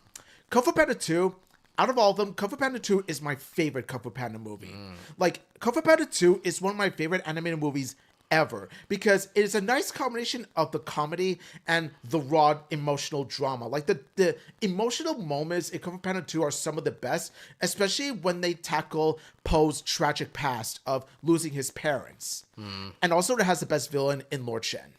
Kung Fu Panda 2, out of all of them, Kung Fu Panda 2 is my favorite Kung Fu Panda movie. Like, Kung Fu Panda 2 is one of my favorite animated movies ever because it is a nice combination of the comedy and the raw emotional drama. Like, the emotional moments in Kung Fu Panda 2 are some of the best, especially when they tackle Po's tragic past of losing his parents. And also, it has the best villain in Lord Shen.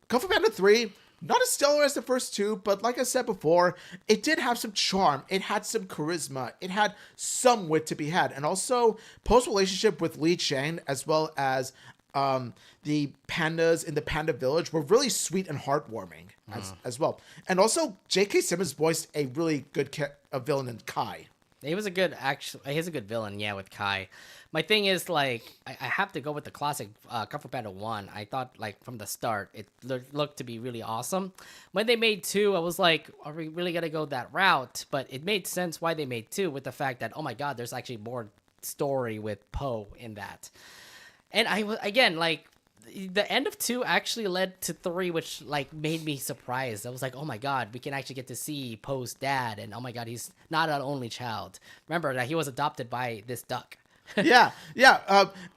Kung Fu Panda 3, not as stellar as the first two, but like I said before, it did have some charm. It had some charisma. It had some wit to be had. And also, Po's relationship with Li Chang, as well as the pandas in the Panda Village, were really sweet and heartwarming as well. And also, J.K. Simmons voiced a really good villain in Kai. He's a good villain, yeah, with Kai. My thing is, like, I have to go with the classic Kung Fu Panda 1. I thought, like, from the start, it looked to be really awesome. When they made 2, I was like, are we really going to go that route? But it made sense why they made 2 with the fact that, oh my god, there's actually more story with Po in that. And again, like, the end of 2 actually led to 3, which, like, made me surprised. I was like, oh my god, we can actually get to see Po's dad, and oh my god, he's not an only child. Remember that he was adopted by this duck. Yeah.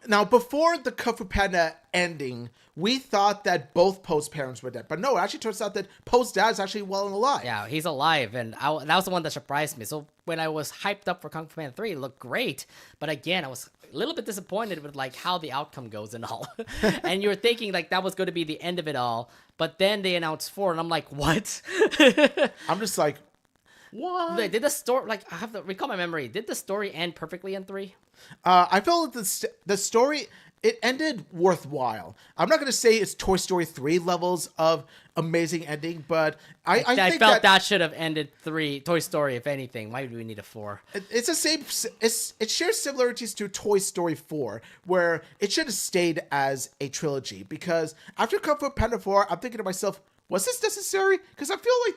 Now, before the Kung Fu Panda ending, we thought that both Po's parents were dead. But no, it actually turns out that Po's dad is actually well and alive. Yeah, he's alive, and that was the one that surprised me. So when I was hyped up for Kung Fu Panda 3, it looked great. But again, I was a little bit disappointed with, like, how the outcome goes and all. And you were thinking, like, that was going to be the end of it all. But then they announced 4, and I'm like, what? I'm just like, what? Did the story, like, I have to recall my memory. Did the story end perfectly in 3? I felt that the story, it ended worthwhile. I'm not going to say it's Toy Story 3 levels of amazing ending, but I think felt that should have ended 3, Toy Story, if anything. Why do we need a 4? It's the same. It shares similarities to Toy Story 4, where it should have stayed as a trilogy. Because after Kung Fu Panda 4, I'm thinking to myself, was this necessary? Because I feel like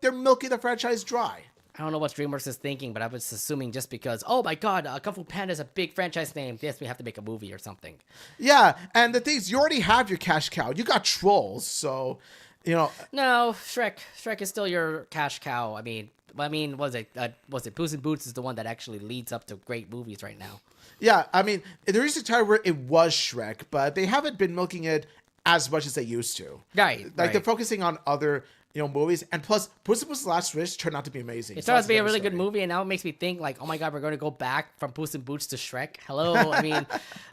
they're milking the franchise dry. I don't know what DreamWorks is thinking, but I was assuming just because, oh my god, Kung Fu Panda is a big franchise name, yes, we have to make a movie or something. Yeah, and the thing is, you already have your cash cow. You got Trolls, so, you know. No, Shrek. Shrek is still your cash cow. I mean, was it Puss in Boots is the one that actually leads up to great movies right now. Yeah, I mean, there is a time where it was Shrek, but they haven't been milking it as much as they used to. Right. They're focusing on other, movies, and plus, Puss in Boots' Last Wish turned out to be amazing. It turned out to be a really good movie, and now it makes me think, like, oh my god, we're going to go back from Puss in Boots to Shrek. Hello, I mean,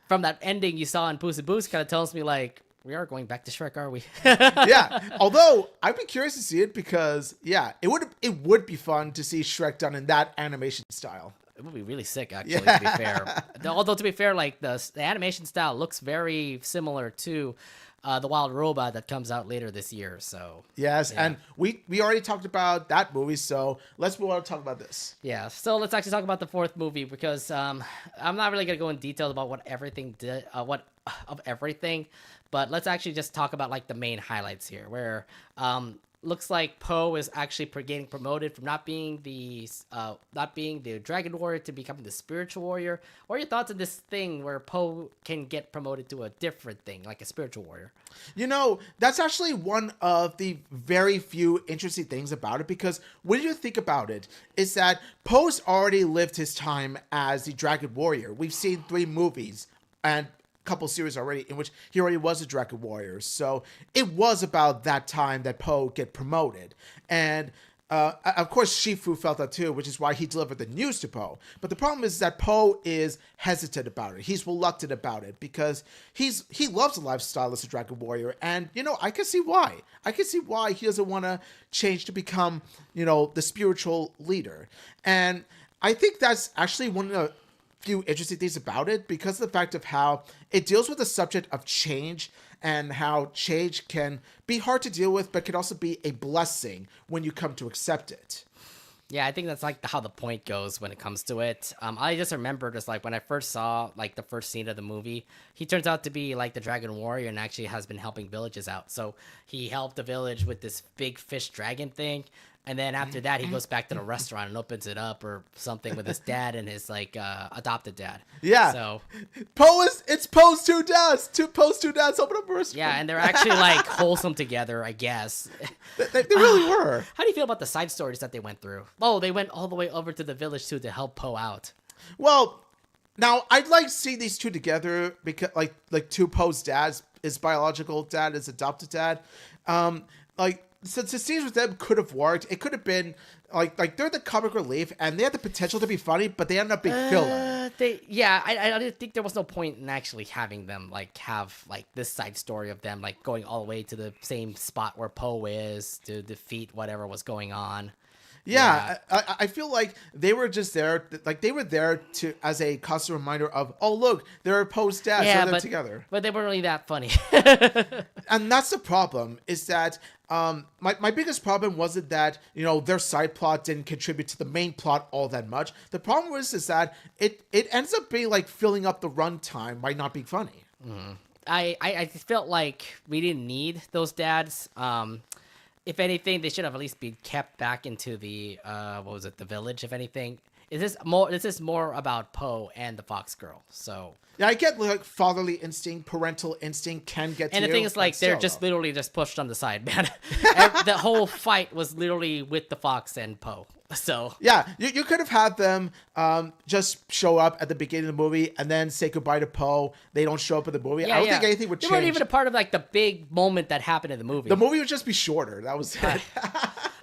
from that ending you saw in Puss in Boots, kind of tells me, like, we are going back to Shrek, are we? Yeah, although I'd be curious to see it because, yeah, it would be fun to see Shrek done in that animation style. It would be really sick, actually, to be fair. Although, to be fair, like, the animation style looks very similar to the Wild Robot that comes out later this year. So yes, yeah. And we already talked about that movie, so let's move on to talk about this. Yeah, so let's actually talk about the 4th movie because I'm not really gonna go in detail about what everything did, everything, but let's actually just talk about, like, the main highlights here. Where looks like Poe is actually getting promoted from not being the Dragon Warrior to becoming the Spiritual Warrior. What are your thoughts on this thing where Poe can get promoted to a different thing, like a Spiritual Warrior? That's actually one of the very few interesting things about it, because when you think about it, is that Poe's already lived his time as the Dragon Warrior. We've seen 3 movies and couple series already in which he already was a Dragon Warrior, so it was about that time that Poe get promoted. And of course Shifu felt that too, which is why he delivered the news to Poe. But the problem is that Poe is hesitant about it. He's reluctant about it because he loves the lifestyle as a Dragon Warrior, and I can see why. He doesn't want to change to become the spiritual leader. And I think that's actually one of the few interesting things about it, because of the fact of how it deals with the subject of change and how change can be hard to deal with, but can also be a blessing when you come to accept it. Yeah, I think that's like how the point goes when it comes to it. I just remember just like when I first saw like the first scene of the movie, he turns out to be like the Dragon Warrior and actually has been helping villages out. So he helped the village with this big fish dragon thing. And then after that, he goes back to the restaurant and opens it up or something with his dad and his like adopted dad. Yeah. So it's Poe's 2 dads. Poe's 2 dads open up a restaurant. Yeah, and they're actually like wholesome together, I guess. They really were. How do you feel about the side stories that they went through? Oh, they went all the way over to the village too to help Poe out. Well, now I'd like to see these two together, because like 2 Poe's dads, his biological dad, his adopted dad. Since the scenes with them could have worked, it could have been like they're the comic relief and they had the potential to be funny, but they ended up being filler. I didn't think there was no point in actually having them like have like this side story of them like going all the way to the same spot where Poe is to defeat whatever was going on. Yeah. I feel like they were just there, like they were there to as a constant reminder of, oh look, they're Poe's dads, they're together. But they weren't really that funny. And that's the problem, is that my biggest problem wasn't that their side plot didn't contribute to the main plot all that much. The problem is that it ends up being like filling up the runtime by not being funny. Mm-hmm. I felt like we didn't need those dads. If anything, they should have at least been kept back into the the village. If anything, this is more about Poe and the Fox Girl. So yeah, I get like fatherly instinct, parental instinct can get to you. And the thing is, like, they're just literally just pushed on the side, man. The whole fight was literally with the Fox and Poe. So yeah, you could have had them just show up at the beginning of the movie and then say goodbye to Poe. They don't show up in the movie. I don't think anything would change. They weren't even a part of like the big moment that happened in the movie. The movie would just be shorter. That was it.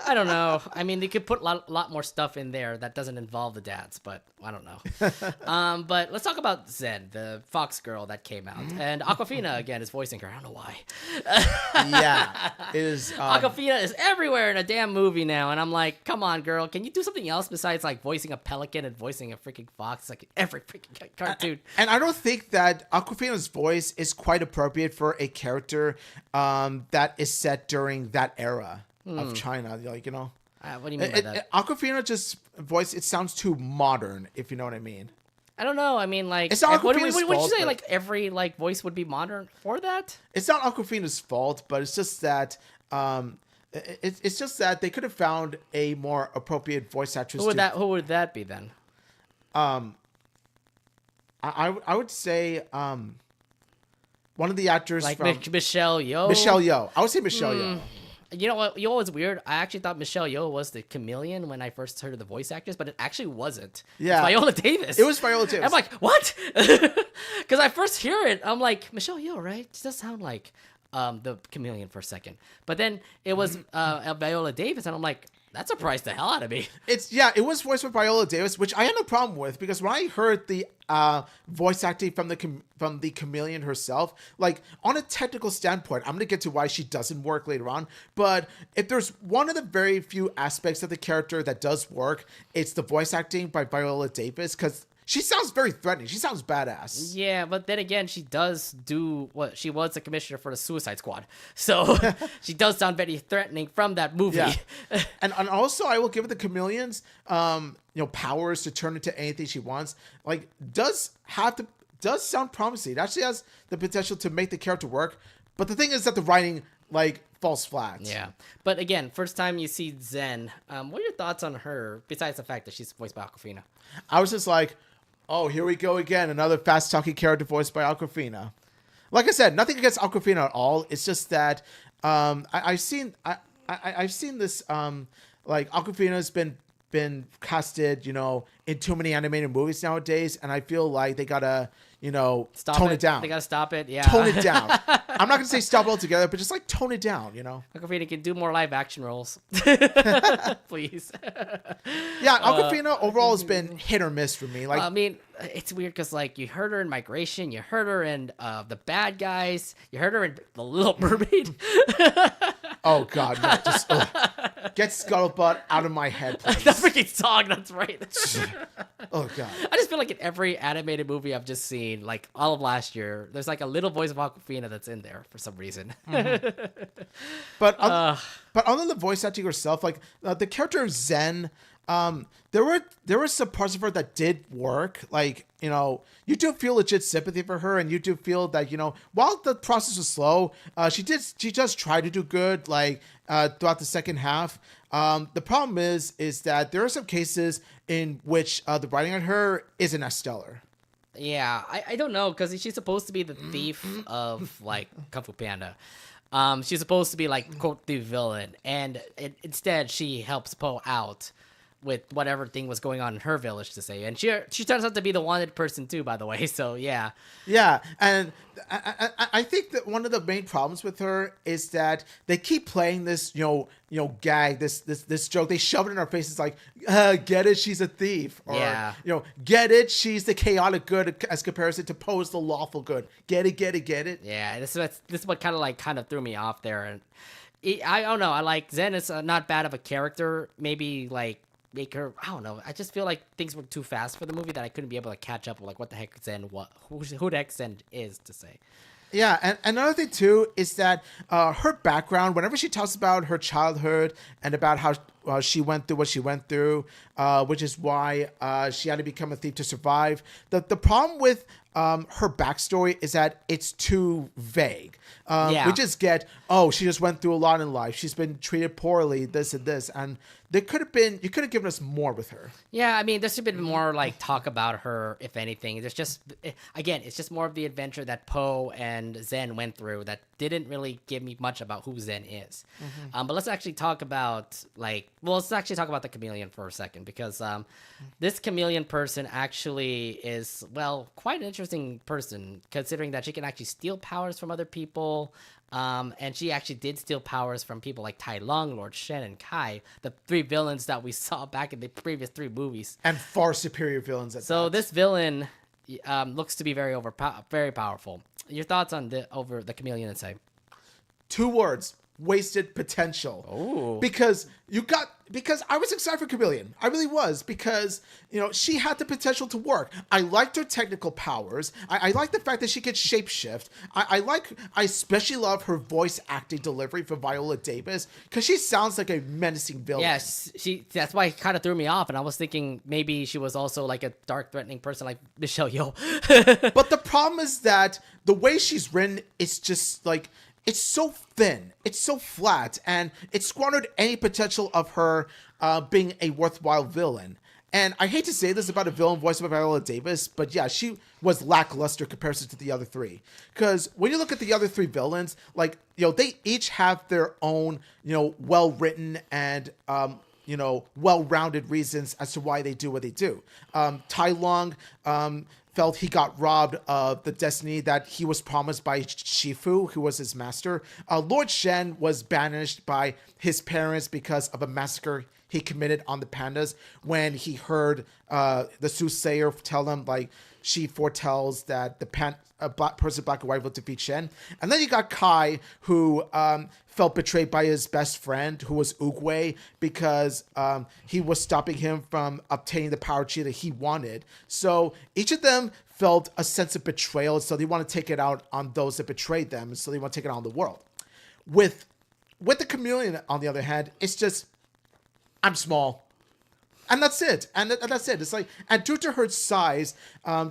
I don't know. I mean, they could put a lot more stuff in there that doesn't involve the dads, but I don't know. But let's talk about Zen, the Fox girl that came out. And Awkwafina, again, is voicing her. I don't know why. Yeah. Awkwafina is everywhere in a damn movie now. And I'm like, come on, girl. Can you do something else besides, like, voicing a pelican and voicing a freaking fox? Like, every freaking cartoon. And I don't think that Awkwafina's voice is quite appropriate for a character that is set during that era of China. Like, what do you mean by that? Awkwafina just voice, it sounds too modern, if you know what I mean. I don't know. I mean, like, it's not would you say, like, every, like, voice would be modern for that? It's not Awkwafina's fault, but it's just that it's just that they could have found a more appropriate voice actress. Who would that be then? I would say one of the actors, like from Michelle Yeoh. Michelle Yeoh. I would say Michelle Yeoh. You know what? You know what's weird? I actually thought Michelle Yeoh was the chameleon when I first heard of the voice actress, but it actually wasn't. Yeah, it's Viola Davis. It was Viola Davis. I'm like, what? Because I first hear it, I'm like, Michelle Yeoh, right? It does sound like the chameleon for a second, but then it was Viola Davis, and I'm like, that surprised the hell out of me. It was voiced by Viola Davis, which I had no problem with, because when I heard the voice acting from the chameleon herself, like, on a technical standpoint, I'm gonna get to why she doesn't work later on, but if there's one of the very few aspects of the character that does work, it's the voice acting by Viola Davis, because she sounds very threatening. She sounds badass. Yeah, but then again, she does do what she was the commissioner for the Suicide Squad, so she does sound very threatening from that movie. Yeah. and also, I will give the chameleons, powers to turn into anything she wants. Like, does sound promising. It actually has the potential to make the character work. But the thing is that the writing like falls flat. Yeah, but again, first time you see Zen, what are your thoughts on her? Besides the fact that she's voiced by Aquafina. I was just like, oh, here we go again, another fast talking character voiced by Aquafina. Like I said, nothing against Aquafina at all. It's just that I've seen this like Aquafina's been casted, in too many animated movies nowadays, and I feel like they gotta, tone it down. They gotta stop it. Yeah, Tone it down. I'm not gonna say stop it altogether, but just like tone it down. Aquafina can do more live action roles, please. Yeah, Aquafina overall has been hit or miss for me. Like, I mean, it's weird because like you heard her in Migration, you heard her in The Bad Guys, you heard her in The Little Mermaid. oh god, no, just get Scuttlebutt out of my head, please. That freaking song, that's right. Oh god. I just feel like in every animated movie I've just seen, like all of last year, there's like a little voice of Aquafina that's in there for some reason. But other than the voice acting herself, like the character of Zen, there were some parts of her that did work. Like, you do feel legit sympathy for her, and you do feel that, while the process was slow, she does try to do good, like, throughout the second half. The problem is that there are some cases in which the writing on her isn't as stellar. Yeah, I don't know, because she's supposed to be the thief of, like, Kung Fu Panda. She's supposed to be, like, quote, the villain, and instead she helps Po out with whatever thing was going on in her village, to say. And she turns out to be the wanted person, too, by the way, so yeah. Yeah, and I think that one of the main problems with her is that they keep playing this, gag, this joke. They shove it in our faces like, get it, she's a thief. Or, yeah. Get it, she's the chaotic good as comparison to Poe's the lawful good. Get it. Yeah, this is what kind of threw me off there. And I don't know, I like Zen is not bad of a character. Maybe, like, make her, I don't know. I just feel like things were too fast for the movie that I couldn't be able to catch up with, like, what the heck Zen, who the heck Zen is, to say. Yeah, and another thing too is that her background, whenever she talks about her childhood and about how she went through what she went through, which is why she had to become a thief to survive. The problem with her backstory is that it's too vague. We just get, she just went through a lot in life. She's been treated poorly, this and this, and you could have given us more with her. Yeah, I mean, there should have been more, like, talk about her, if anything. There's just, again, it's just more of the adventure that Po and Zen went through that didn't really give me much about who Zen is. But let's actually talk about, let's actually talk about the chameleon for a second, because this chameleon person actually is, quite an interesting person, considering that she can actually steal powers from other people. And she actually did steal powers from people like Tai Lung, Lord Shen, and Kai, the three villains that we saw back in the previous three movies. And far superior villains at that. So this villain looks to be very powerful. Your thoughts on the chameleon and say? 2 words. Wasted potential. Oh. Because I was excited for Chameleon. I really was, because she had the potential to work. I liked her technical powers. I like the fact that she could shapeshift. I especially love her voice acting delivery for Viola Davis, because she sounds like a menacing villain. Yes, that's why it kind of threw me off, and I was thinking maybe she was also like a dark, threatening person like Michelle Yeoh. But the problem is that the way she's written is just like, it's so thin, it's so flat, and it squandered any potential of her being a worthwhile villain. And I hate to say this about a villain voiced by Viola Davis, but yeah, she was lackluster comparison to the other 3. Because when you look at the other 3 villains, like, they each have their own, well-written and, well-rounded reasons as to why they do what they do. Tai Lung, felt he got robbed of the destiny that he was promised by Shifu, who was his master. Lord Shen was banished by his parents because of a massacre he committed on the pandas when he heard the soothsayer tell him, like, she foretells that the black and white will defeat Shen. And then you got Kai, who felt betrayed by his best friend, who was Oogway, because he was stopping him from obtaining the power chi that he wanted. So each of them felt a sense of betrayal, so they want to take it out on those that betrayed them, so they want to take it out on the world. With the chameleon, on the other hand, it's just, I'm small. And that's it. And that's it. It's like, and due to her size,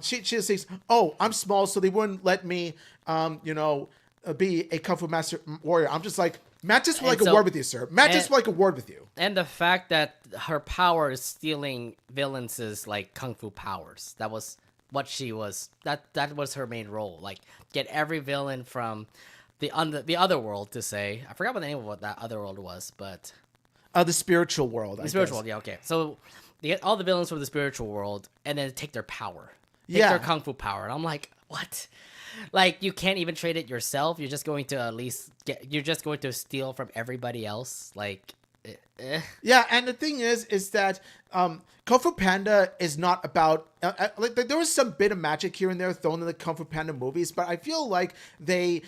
she just says, I'm small, so they wouldn't let me, be a Kung Fu Master Warrior. I'm just like, Mantis would like a so- word with you, sir. Mantis would like a word with you. And the fact that her power is stealing villains' like kung fu powers. That was what she was. That was her main role. Like get every villain from the other world to say. I forgot what the name of what that other world was, but The spiritual world. the spiritual world. Yeah, okay. So they get all the villains from the spiritual world and then take their power. Take Yeah. their kung fu power. And I'm like, what? Like you can't even trade it yourself. You're just going to at least you're just going to steal from everybody else. Like Yeah, and the thing is that Kung Fu Panda is not about like there was some bit of magic here and there thrown in the Kung Fu Panda movies, but I feel like they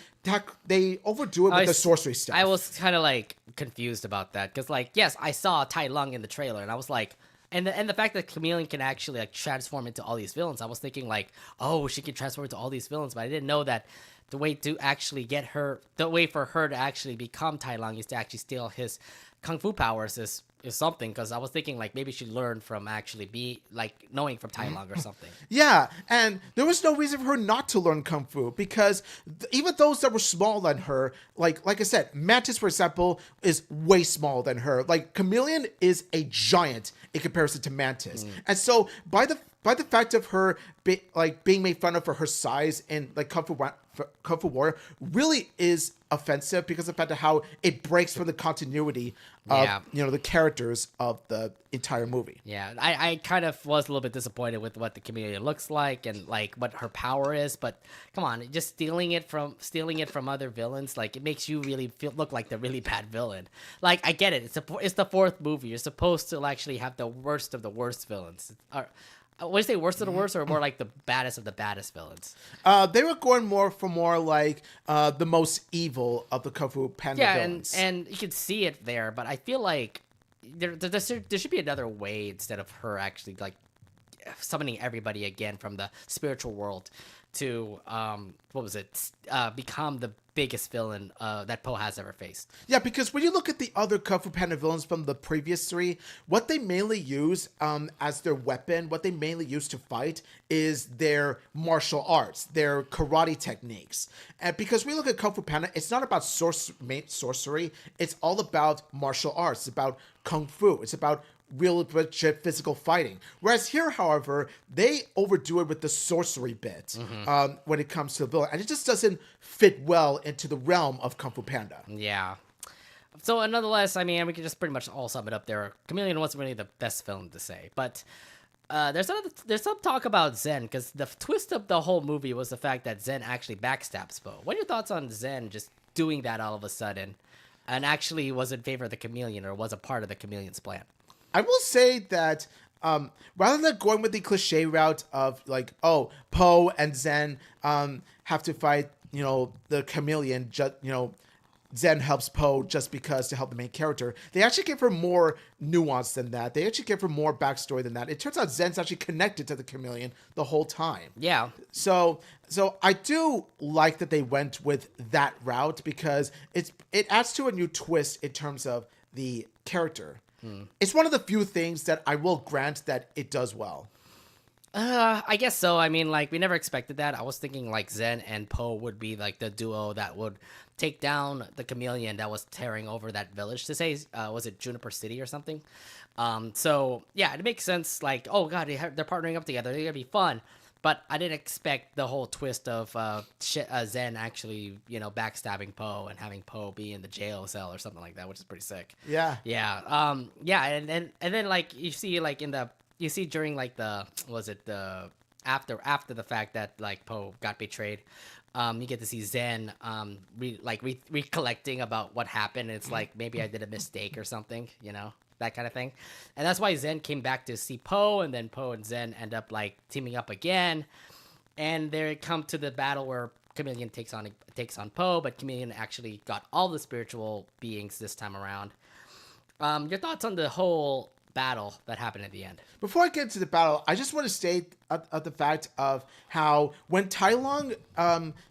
overdo it with the sorcery stuff. I was kind of like confused about that because, like, yes, I saw Tai Lung in the trailer, and I was like, and the fact that Chameleon can actually like transform into all these villains, I was thinking like, oh, she can transform into all these villains, but I didn't know that the way to actually get her, the way for her to actually become Tai Lung is to actually steal his kung fu powers is something, because I was thinking like maybe she learned from actually be like knowing from Tai Lung or something. Yeah, and there was no reason for her not to learn kung fu because even those that were smaller than her, like I said, Mantis, for example, is way smaller than her. Like Chameleon is a giant in comparison to Mantis, and so by the fact of her being made fun of for her size in like Kung Fu Warrior really is offensive because of the fact of how it breaks from the continuity of the characters of the entire movie. Yeah, I kind of was a little bit disappointed with what the Chameleon looks like and like what her power is, but come on, just stealing it from other villains, like it makes you really look like the really bad villain. Like I get it, it's the fourth movie, you're supposed to actually have the worst of the worst villains. Would you say worst of the worst, or more like the baddest of the baddest villains? They were going more like the most evil of the Kung Fu Panda villains. and you can see it there, but I feel like there should be another way instead of her actually like summoning everybody again from the spiritual world to become the biggest villain that Poe has ever faced. Yeah, because when you look at the other Kung Fu Panda villains from the previous three, what they mainly use as their weapon, what they mainly use to fight is their martial arts, their karate techniques. And because we look at Kung Fu Panda, it's not about sorcery, it's all about martial arts, it's about kung fu, it's about real legit physical fighting. Whereas here, however, they overdo it with the sorcery bit when it comes to the villain. And it just doesn't fit well into the realm of Kung Fu Panda. Yeah. So nonetheless, I mean, we can just pretty much all sum it up there. Chameleon wasn't really the best villain to say, but there's some talk about Zen, because the twist of the whole movie was the fact that Zen actually backstabs Poe. What are your thoughts on Zen just doing that all of a sudden and actually was in favor of the Chameleon or was a part of the Chameleon's plan? I will say that rather than going with the cliche route of like, oh, Poe and Zen have to fight, the Chameleon, Zen helps Poe just because to help the main character. They actually give her more nuance than that. They actually give her more backstory than that. It turns out Zen's actually connected to the Chameleon the whole time. Yeah. So I do like that they went with that route because it adds to a new twist in terms of the character. It's one of the few things that I will grant that it does well. I guess so. I mean, like, we never expected that. I was thinking, like, Zen and Poe would be, like, the duo that would take down the Chameleon that was tearing over that village. To say, was it Juniper City or something? So, yeah, it makes sense. Like, oh, God, they're partnering up together. They're going to be fun. But I didn't expect the whole twist of Zen actually, backstabbing Poe and having Poe be in the jail cell or something like that, which is pretty sick. Yeah. Yeah. And then, like, you see during like the after the fact that like Poe got betrayed, you get to see Zen recollecting about what happened. It's like maybe I did a mistake or something, that kind of thing. And that's why Zen came back to see Poe, and then Poe and Zen end up like teaming up again, and they come to the battle where Chameleon takes on Poe, but Chameleon actually got all the spiritual beings this time around. Your thoughts on the whole battle that happened at the end? Before I get into the battle, I just want to state the fact of how when Tai Lung,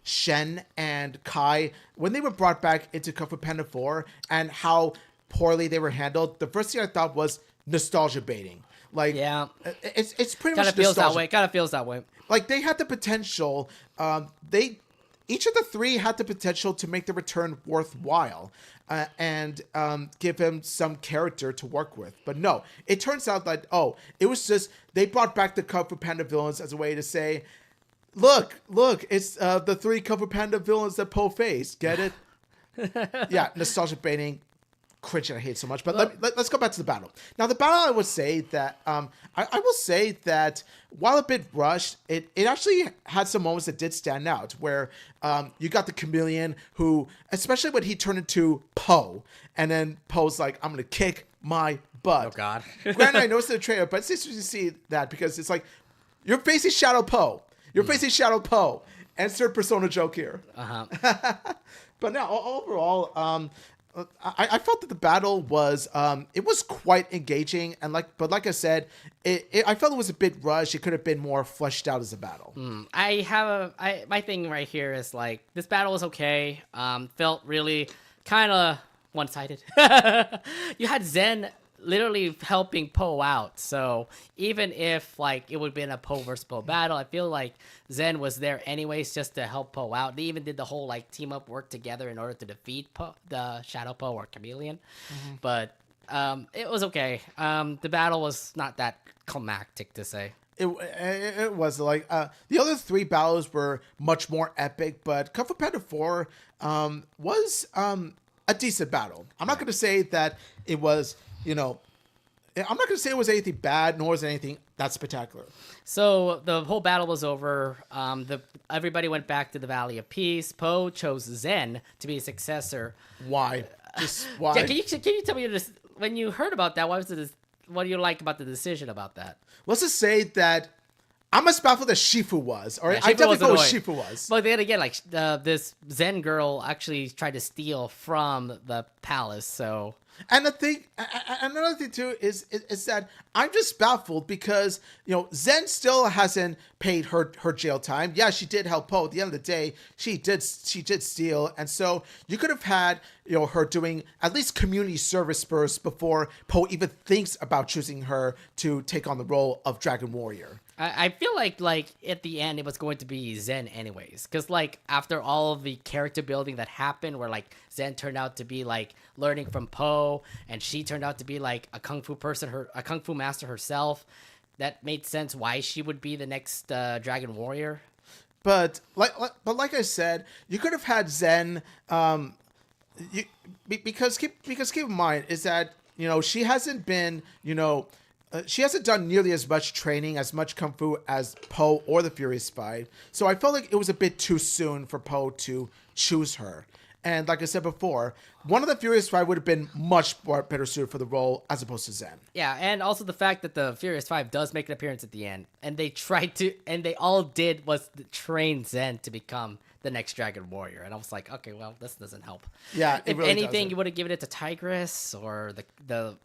Shen, and Kai, when they were brought back into Kung Fu Panda 4, and how poorly they were handled, the first thing I thought was nostalgia baiting. Like, yeah, it's pretty kind much of feels nostalgia. that way. Kind of feels that way. Like, they had the potential. They each of the three had the potential to make the return worthwhile and give him some character to work with. But no, it turns out that, it was just, they brought back the Kung Fu Panda villains as a way to say, look, it's the three Kung Fu Panda villains that Po faced. Get it? Yeah, nostalgia baiting. Cringe, and I hate it so much. But let's go back to the battle. Now, the battle, I would say that I will say that while a bit rushed, it actually had some moments that did stand out. Where you got the chameleon who, especially when he turned into Po, and then Po's like, "I'm gonna kick my butt." Oh God! Granted, I noticed in the trailer, but it's interesting to see that because it's like you're facing Shadow Po. You're facing Shadow Po. Insert persona joke here. But now, overall, I felt that the battle was it was quite engaging, and like I said, I felt it was a bit rushed. It could have been more fleshed out as a battle. My thing right here is like this battle was okay. Felt really kind of one-sided. You had Zen literally helping Po out, so even if like it would have been a Po versus Po battle, I feel like Zen was there anyways just to help Po out. They even did the whole like team up work together in order to defeat the Shadow Po or Chameleon. But it was okay. The battle was not that climactic to say. It was like the other three battles were much more epic, but Kung Fu Panda 4 was a decent battle. I'm not going to say that it was, I'm not going to say it was anything bad, nor was it anything that spectacular. So the whole battle was over. Everybody went back to the Valley of Peace. Po chose Zen to be his successor. Why? Just why? Yeah, can you tell me when you heard about that? What do you like about the decision about that? Let's just say that I'm as baffled as Shifu was. All right, Yeah, I definitely thought annoying. Shifu was. But then again, like this Zen girl actually tried to steal from the palace. So And another thing too is that I'm just baffled because Zen still hasn't paid her jail time. Yeah, she did help Po. At the end of the day, she did steal, and so you could have had her doing at least community service first before Po even thinks about choosing her to take on the role of Dragon Warrior. I feel like at the end it was going to be Zen anyways, because like after all of the character building that happened, where like Zen turned out to be like learning from Po, and she turned out to be like a kung fu a kung fu master herself, that made sense why she would be the next Dragon Warrior. But like I said, you could have had Zen. Because keep in mind is that she hasn't been she hasn't done nearly as much training, as much kung fu as Po or the Furious Five. So I felt like it was a bit too soon for Po to choose her. And like I said before, one of the Furious Five would have been much more better suited for the role as opposed to Zen. Yeah, and also the fact that the Furious Five does make an appearance at the end, and they all did was train Zen to become the next Dragon Warrior, and I was like, okay, well, this doesn't help. Yeah, if really anything, doesn't. you would have given it to Tigress or the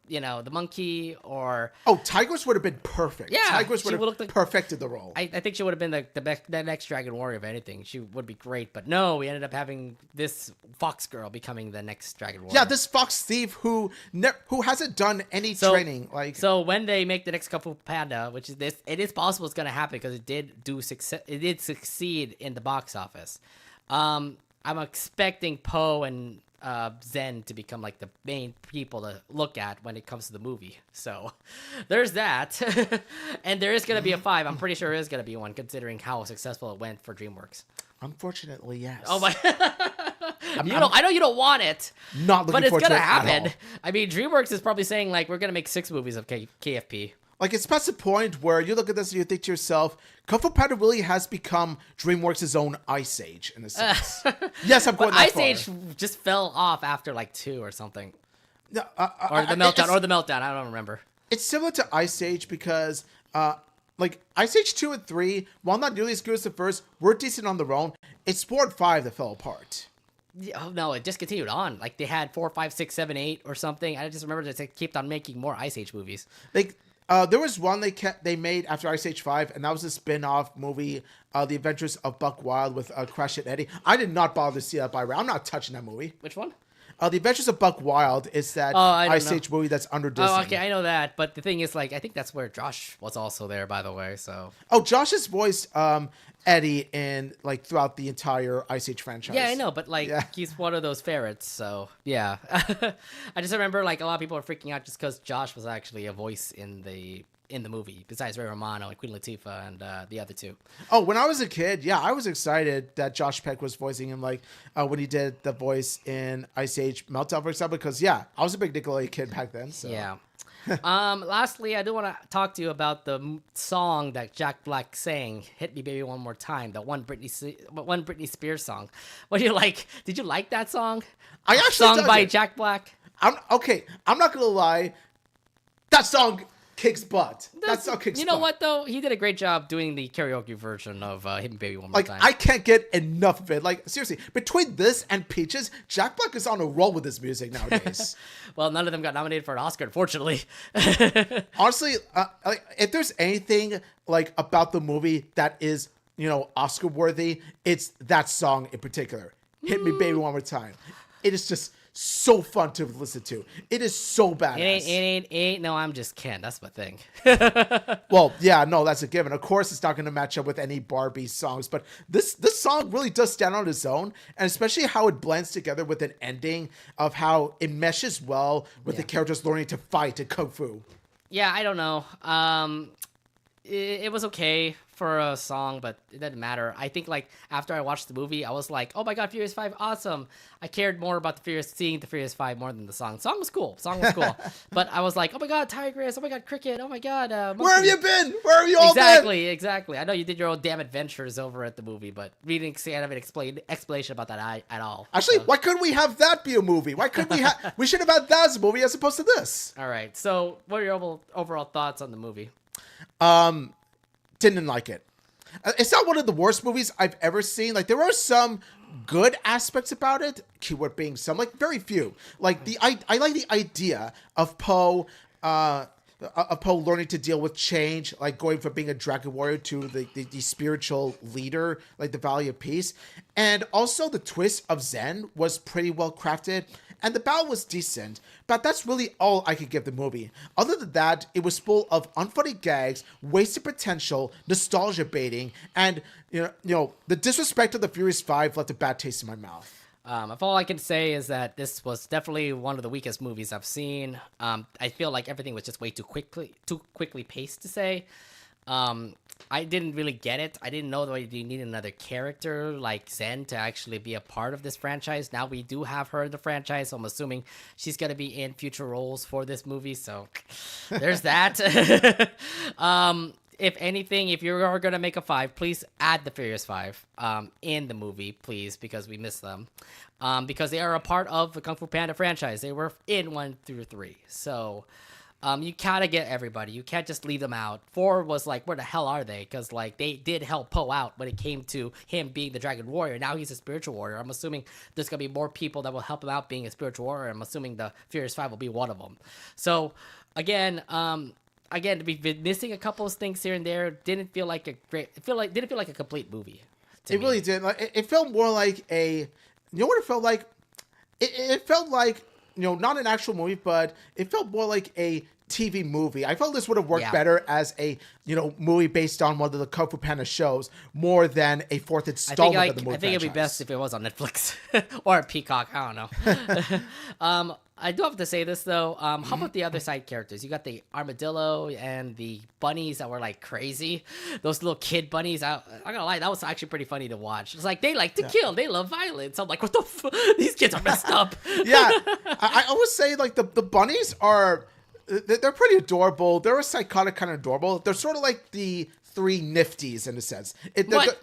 monkey or. Oh, Tigress would have been perfect. Yeah, Tigress would have perfected the role. I think she would have been the next Dragon Warrior. If anything, she would be great. But no, we ended up having this Fox girl becoming the next Dragon Warrior. Yeah, this Fox thief who hasn't done any training. So when they make the next Kung Fu Panda, which is this, it is possible it's going to happen because it did succeed in the box office. I'm expecting Po and Zen to become like the main people to look at when it comes to the movie. So there's that. And there is going to be a 5. I'm pretty sure there is going to be one, considering how successful it went for DreamWorks. Unfortunately, yes. Oh my! I know you don't want it, not looking but it's forward gonna to it at happen. all. I mean, DreamWorks is probably saying like we're gonna make 6 movies of KFP. Like, it's past the point where you look at this and you think to yourself, Kung Fu Panda really has become DreamWorks' own Ice Age, in a sense. Yes, I'm going that Ice far. Age just fell off after like 2 or something. No, Or the meltdown. I don't remember. It's similar to Ice Age because, like, Ice Age 2 and 3, while not nearly as good as the first, were decent on their own. It's 4 and 5 that fell apart. Oh, no, it just continued on. Like, they had 4, 5, 6, 7, 8 or something. I just remember that they kept on making more Ice Age movies. Like, there was one they made after Ice Age 5, and that was a spin-off movie, The Adventures of Buck Wild with Crash and Eddie. I did not bother to see that, by the way. I'm not touching that movie. Which one? The Adventures of Buck Wild is that I don't Ice know. Age movie that's under Disney. Oh, okay, I know that, but the thing is, like, I think that's where Josh was also there, by the way. So Oh, Josh has voiced Eddie in like throughout the entire Ice Age franchise. yeah, I know, but like, Yeah. he's one of those ferrets. So yeah, I just remember like a lot of people are freaking out just because Josh was actually a voice in the movie, besides Ray Romano and Queen Latifah and the other two. Oh, when I was a kid, yeah, I was excited that Josh Peck was voicing him, like when he did the voice in Ice Age Meltdown, for example. Because yeah, I was a big Nickelodeon kid back then. So. Yeah. Lastly, I do want to talk to you about the song that Jack Black sang, "Hit Me Baby One More Time," the one Britney Spears song. What do you like? Did you like that song? I actually song dug by it. Jack Black. I'm not gonna lie, that song kicks butt. That song kicks. You know butt. what though? He did a great job doing the karaoke version of "Hit Me Baby One More Like, Time." I can't get enough of it. Like, seriously, between this and Peaches, Jack Black is on a roll with his music nowadays. Well, none of them got nominated for an Oscar, unfortunately. Honestly, like, if there's anything like about the movie that is, Oscar worthy, it's that song in particular. Hit Me Baby One More Time. It is just so fun to listen to. It is so badass. It ain't. No, I'm just Ken. That's my thing. Well, yeah, no, that's a given. Of course, it's not going to match up with any Barbie songs, but this song really does stand on its own, and especially how it blends together with an ending of how it meshes well with the characters learning to fight in Kung Fu. Yeah, I don't know. It was okay for a song, but it didn't matter. I think like after I watched the movie, I was like, "Oh my god, Furious 5, awesome!" I cared more about seeing the Furious 5 more than the song. Song was cool. But I was like, "Oh my god, Tigress! Oh my god, Cricket! Oh my god, Where have you been? Where have you all been? Exactly. I know you did your own damn adventures over at the movie, but we didn't have an explanation about that at all. Actually, So- why couldn't we have that be a movie? Why couldn't we have? We should have had that as a movie as opposed to this. All right. So, what are your overall thoughts on the movie? Didn't like it. It's not one of the worst movies I've ever seen. Like, there are some good aspects about it, keyword being some, like very few. Like I like the idea of Poe learning to deal with change, like going from being a dragon warrior to the spiritual leader, like the Valley of Peace. And also the twist of Zen was pretty well crafted. And the battle was decent, but that's really all I could give the movie. Other than that, it was full of unfunny gags, wasted potential, nostalgia baiting, and you know the disrespect of the Furious 5 left a bad taste in my mouth. If all I can say is that this was definitely one of the weakest movies I've seen. I feel like everything was just way too quickly paced to say. I didn't really get it. I didn't know that you need another character like Zen to actually be a part of this franchise. Now we do have her in the franchise, so I'm assuming she's going to be in future roles for this movie. So there's that. If anything, if you are going to make a 5, please add the Furious 5 in the movie, please, because we miss them. Because they are a part of the Kung Fu Panda franchise. They were in 1 through 3. So you gotta get everybody. You can't just leave them out. 4 was like, where the hell are they? Because like they did help Poe out when it came to him being the Dragon Warrior. Now he's a spiritual warrior. I'm assuming there's gonna be more people that will help him out being a spiritual warrior. I'm assuming the Furious 5 will be one of them. So again, we've been missing a couple of things here and there. Didn't feel like a complete movie. It really did. Like, it felt more like a. You know what it felt like? It felt like, not an actual movie, but it felt more like a TV movie. I felt this would have worked better as a movie based on one of the Kung Fu Panda shows more than a fourth installment of the movie. I think it'd be best if it was on Netflix or Peacock. I don't know. I do have to say this though. How about the other side characters? You got the armadillo and the bunnies that were like crazy. Those little kid bunnies. I'm gonna lie, that was actually pretty funny to watch. It's like they like to kill. They love violence. I'm like, what the these kids are messed up. Yeah, I always say like the bunnies are. They're pretty adorable. They're a psychotic kind of adorable. They're sort of like the 3 Nifties in a sense. What?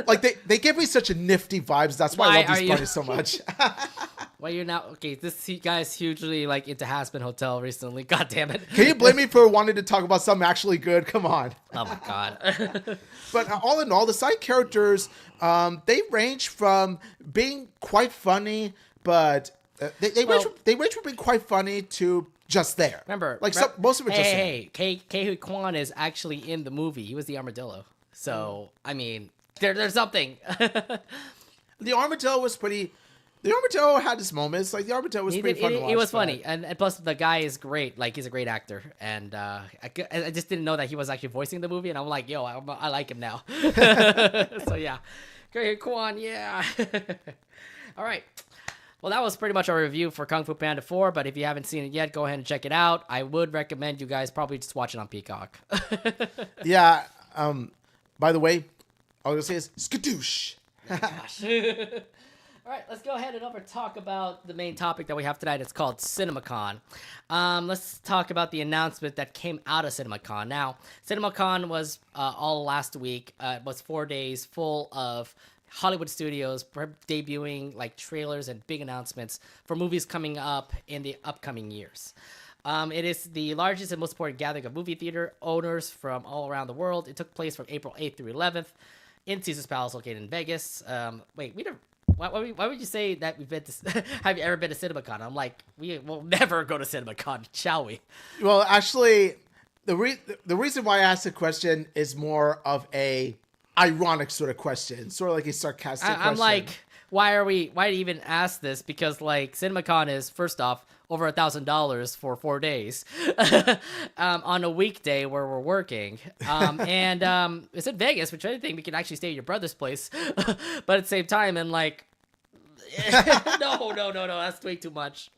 Like they give me such a nifty vibes. That's why I love these bunnies so much. Well, you're now okay. This guy's hugely like into Hazbin Hotel recently. God damn it! Can you blame me for wanting to talk about something actually good? Come on. Oh my god. But all in all, the side characters, they range from being quite funny, but they range from being quite funny to just there. Remember, most of it just there. Hey, Ke Kwan is actually in the movie. He was the armadillo. So I mean, there's something. The armadillo was pretty. The Armadillo had his moments. Like the Armadillo was pretty fun to watch. It was funny, and plus the guy is great. Like he's a great actor, and I just didn't know that he was actually voicing the movie, and I'm like, yo, I like him now. So yeah, great Kwan, yeah. All right. Well, that was pretty much our review for Kung Fu Panda 4, but if you haven't seen it yet, go ahead and check it out. I would recommend you guys probably just watch it on Peacock. Yeah. By the way, all I was going to say is skadoosh. Gosh. All right, let's go ahead and talk about the main topic that we have tonight. It's called Cinemacon. Let's talk about the announcement that came out of Cinemacon. Now, Cinemacon was all last week. It was 4 days full of Hollywood studios debuting like trailers and big announcements for movies coming up in the upcoming years. It is the largest and most important gathering of movie theater owners from all around the world. It took place from April 8th through 11th in Caesars Palace, located in Vegas. Why would you say that we've been to? Have you ever been to CinemaCon? I'm like, we will never go to CinemaCon, shall we? Well, actually, the reason why I asked the question is more of a ironic sort of question, sort of like a sarcastic question. I'm like, why do you even ask this? Because like CinemaCon is first off over $1,000 for 4 days on a weekday where we're working, and it's in Vegas, which I think we can actually stay at your brother's place, but at the same time, and like, no, that's way too much.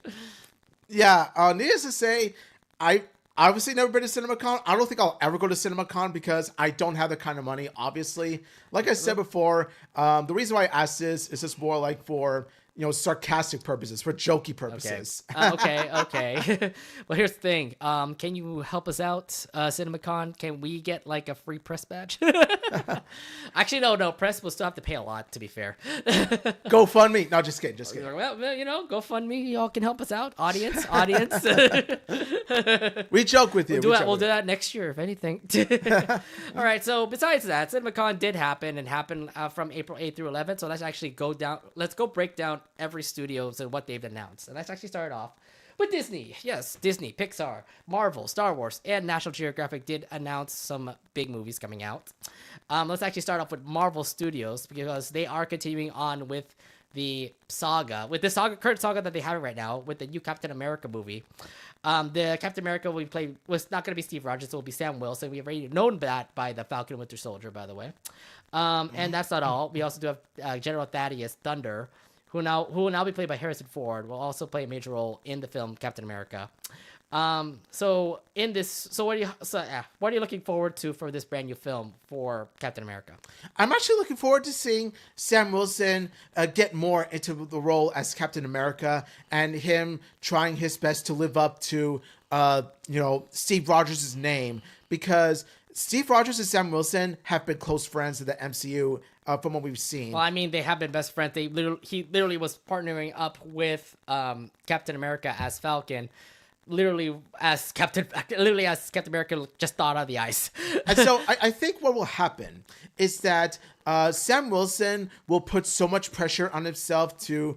Yeah, needless to say, I obviously never been to CinemaCon. I don't think I'll ever go to CinemaCon because I don't have the kind of money, obviously. Like I said before, the reason why I asked this is just more like for, sarcastic purposes, for jokey purposes. Okay. Well, here's the thing. Can you help us out, CinemaCon? Can we get like a free press badge? Actually, no. Press will still have to pay a lot, to be fair. GoFundMe. No, just kidding. Well, GoFundMe. Y'all can help us out. Audience. We joke with you. We'll do that next year, if anything. All right. So besides that, CinemaCon did happen from April 8th through 11th. So let's actually let's go break down every studios and what they've announced. And let's actually start off with Disney. Yes, Disney, Pixar, Marvel, Star Wars, and National Geographic did announce some big movies coming out. Let's actually start off with Marvel Studios because they are continuing on with the current saga that they have right now with the new Captain America movie. The Captain America was not going to be Steve Rogers, it will be Sam Wilson. We've already known that by the Falcon and Winter Soldier, by the way. And that's not all. We also do have General Thaddeus Thunder, who will now be played by Harrison Ford, will also play a major role in the film Captain America. What are you looking forward to for this brand new film for Captain America? I'm actually looking forward to seeing Sam Wilson get more into the role as Captain America and him trying his best to live up to, Steve Rogers' name, because Steve Rogers and Sam Wilson have been close friends in the MCU from what we've seen. Well, I mean, they have been best friends. He literally was partnering up with Captain America as Falcon, literally as Captain America just thawed out of the ice. And so I think what will happen is that Sam Wilson will put so much pressure on himself to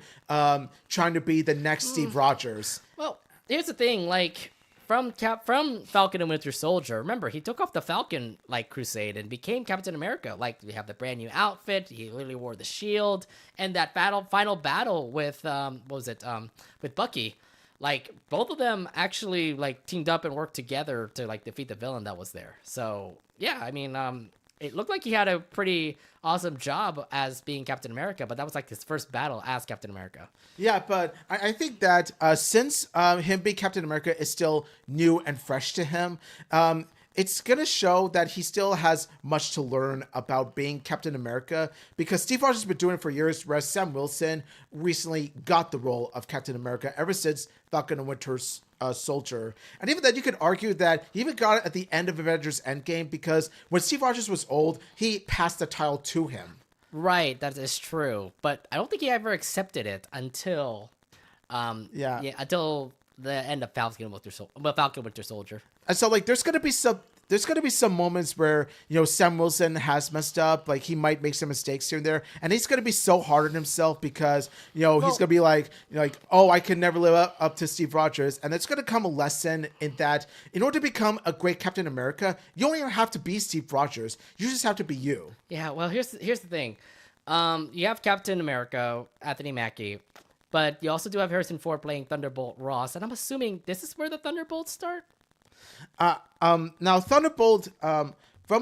trying to be the next Steve Rogers. Well, here's the thing, like, from Falcon and Winter Soldier, remember, he took off the Falcon crusade and became Captain America. Like, we have the brand new outfit, he literally wore the shield, and that final battle with with Bucky. Like, both of them actually teamed up and worked together to defeat the villain that was there. So yeah, I mean, it looked like he had a pretty awesome job as being Captain America, but that was his first battle as Captain America. Yeah, but I think that since him being Captain America is still new and fresh to him, it's going to show that he still has much to learn about being Captain America, because Steve Rogers has been doing it for years, whereas Sam Wilson recently got the role of Captain America ever since Falcon and Winter Soldier. And even then, you could argue that he even got it at the end of Avengers Endgame, because when Steve Rogers was old, he passed the title to him. Right, that is true. But I don't think he ever accepted it until until the end of Falcon and Winter Soldier. And so there's gonna be some moments where Sam Wilson has messed up, he might make some mistakes here and there, and he's gonna be so hard on himself because he's gonna be oh, I can never live up to Steve Rogers, and it's gonna come a lesson in that in order to become a great Captain America, you don't even have to be Steve Rogers, you just have to be you. Yeah, well, here's the thing, you have Captain America, Anthony Mackie. But you also do have Harrison Ford playing Thunderbolt Ross, and I'm assuming this is where the Thunderbolts start. Now Thunderbolt, from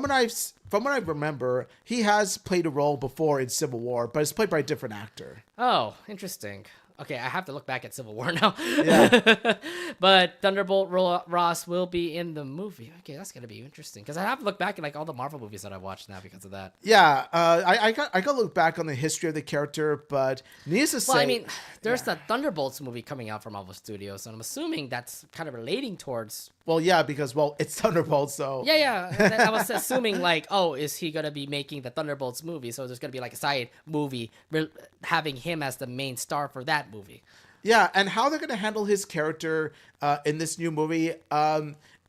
what I remember, he has played a role before in Civil War, but it's played by a different actor. Oh, interesting. Okay, I have to look back at Civil War now. Yeah. But Thunderbolt Ross will be in the movie. Okay, that's gonna be interesting because I have to look back at like all the Marvel movies that I watched now because of that. Yeah, I got to look back on the history of the character, but needless to say, Well, I mean, there's the Thunderbolts movie coming out from Marvel Studios, and I'm assuming that's kind of relating towards. well, yeah, because it's Thunderbolt, so Yeah. And I was assuming like, oh, is he gonna be making the Thunderbolts movie? So there's gonna be like a side movie having him as the main star for that movie. yeah, and how they're gonna handle his character in this new movie,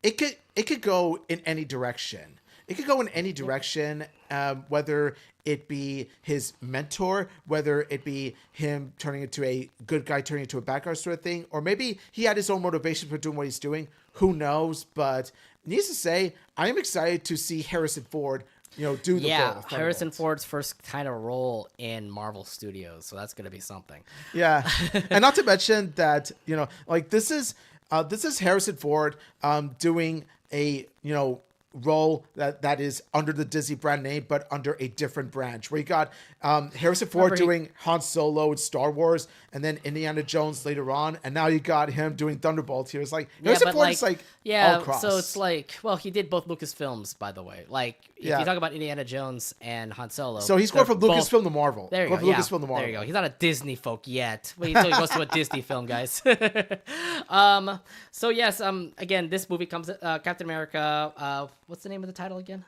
it could go in any direction. It could go in any direction, whether it be his mentor, whether it be him turning into a good guy, turning into a bad guy sort of thing, or maybe he had his own motivation for doing what he's doing. Who knows? But needless to say, I am excited to see Harrison Ford, do the role. Harrison Ford's first kind of role in Marvel Studios, so that's gonna be something. Yeah, and not to mention that this is Harrison Ford doing a role that is under the Disney brand name, but under a different branch. Where you got Harrison Ford doing Han Solo in Star Wars, and then Indiana Jones later on, and now you got him doing Thunderbolts here. It's like Harrison Ford is all across. So it's like, well, he did both Lucasfilms, by the way. Like, if you talk about Indiana Jones and Han Solo, so he's going from Lucasfilm to Marvel. There you go. Lucasfilm to Marvel. There you go. He's not a Disney folk yet. Wait until he goes to a Disney film, guys. So yes, again, this movie comes Captain America. What's the name of the title again?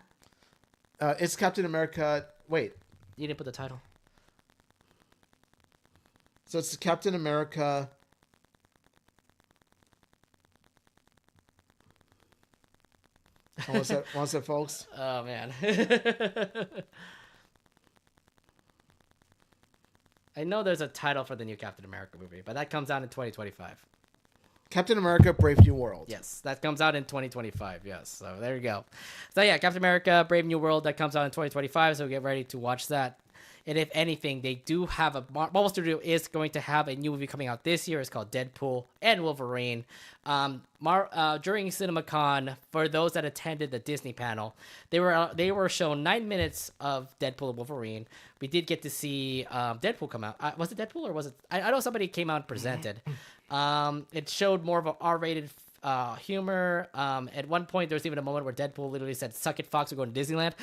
It's Captain America. Wait, you didn't put the title. So it's Captain America. What was that, folks? Oh man. I know there's a title for the new Captain America movie, but that comes out in 2025. Captain America: Brave New World. Yes, that comes out in 2025. Yes, so there you go. So yeah, Captain America: Brave New World, that comes out in 2025. So get ready to watch that. And if anything, they do have Marvel Studio is going to have a new movie coming out this year. It's called Deadpool and Wolverine. During Cinemacon, for those that attended the Disney panel, they were shown 9 minutes of Deadpool and Wolverine. We did get to see Deadpool come out. Was it Deadpool or was it? I know somebody came out and presented. It showed more of an R-rated humor. At one point, there was even a moment where Deadpool literally said, "Suck it, Fox, we're going to Disneyland."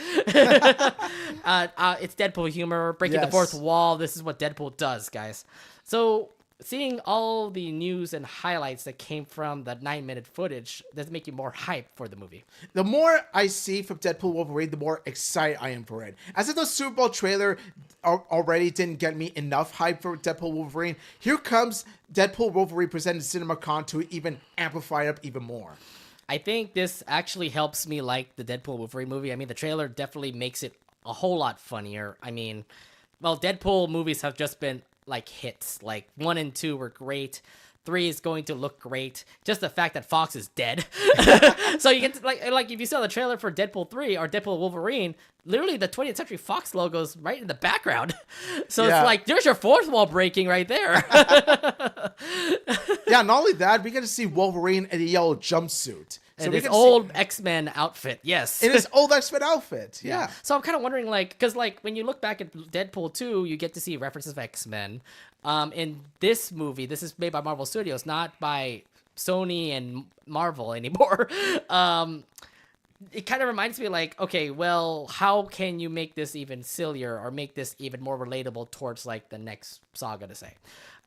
It's Deadpool humor, breaking the fourth wall. This is what Deadpool does, guys. So seeing all the news and highlights that came from the 9-minute footage does make you more hyped for the movie. The more I see from Deadpool Wolverine, the more excited I am for it. As if the Super Bowl trailer already didn't get me enough hype for Deadpool Wolverine, here comes Deadpool Wolverine presented CinemaCon to even amplify it up even more. I think this actually helps me like the Deadpool Wolverine movie. I mean, the trailer definitely makes it a whole lot funnier. I mean, well, Deadpool movies have just been like hits. Like 1 and 2 were great. 3 is going to look great. Just the fact that Fox is dead. So you get to, like if you saw the trailer for Deadpool 3 or Deadpool Wolverine, literally the 20th Century Fox logo's right in the background. So it's like there's your fourth wall breaking right there. Yeah, not only that, we get to see Wolverine in a yellow jumpsuit. So in his old X-Men outfit, yes. In his old X-Men outfit, yeah. So I'm kind of wondering, because when you look back at Deadpool 2, you get to see references of X-Men. In this movie, this is made by Marvel Studios, not by Sony and Marvel anymore. It kind of reminds me okay, well, how can you make this even sillier or make this even more relatable towards the next saga to say?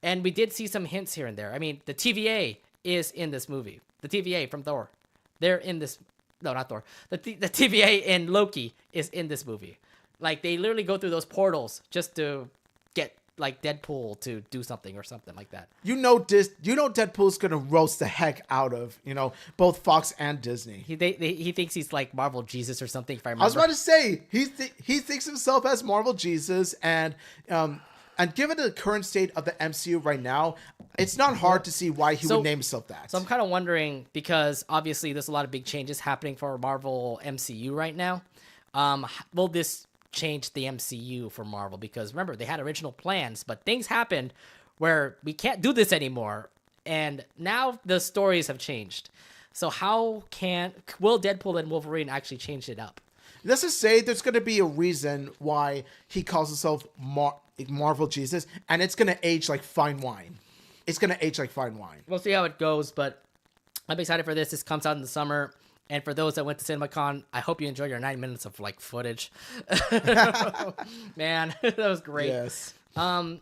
And we did see some hints here and there. I mean, the TVA is in this movie. The TVA from Thor. They're in this. No, not Thor. The TVA in Loki is in this movie. They literally go through those portals just to get Deadpool to do something or something like that. Deadpool's gonna roast the heck out of both Fox and Disney. He thinks he's like Marvel Jesus or something. If I remember, I was about to say he thinks himself as Marvel Jesus, and given the current state of the MCU right now, it's not hard to see why he would name himself that. So I'm kind of wondering, because obviously there's a lot of big changes happening for Marvel MCU right now. Will this change the MCU for Marvel? Because remember, they had original plans, but things happened where we can't do this anymore. And now the stories have changed. So will Deadpool and Wolverine actually change it up? Let's just say there's going to be a reason why he calls himself Marvel Jesus, and it's going to age like fine wine. It's going to age like fine wine. We'll see how it goes, but I'm excited for this. This comes out in the summer. And for those that went to Cinemacon, I hope you enjoyed your 9 minutes of like footage. Man, that was great. Yes. I mean,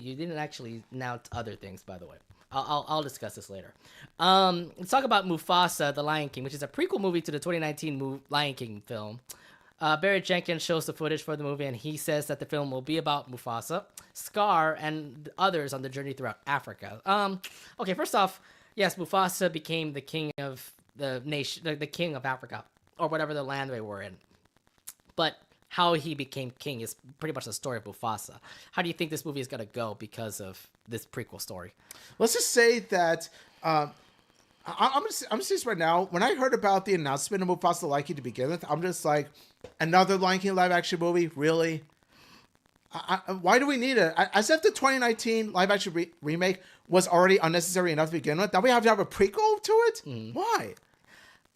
you didn't actually announce other things, by the way. I'll discuss this later. Let's talk about Mufasa, the Lion King, which is a prequel movie to the 2019 Lion King film. Barry Jenkins shows the footage for the movie, and he says that the film will be about Mufasa, Scar, and others on the journey throughout Africa. Okay, first off, yes, Mufasa became the king of the nation, the king of Africa, or whatever the land they were in. But how he became king is pretty much the story of Mufasa. How do you think this movie is going to go because of this prequel story? Let's just say that I'm just saying right now, when I heard about the announcement of Mufasa the Lion King to begin with, I'm just like, another Lion King live action movie? Really? Why do we need it? As if the 2019 live action remake was already unnecessary enough to begin with. Now we have to have a prequel to it? Why?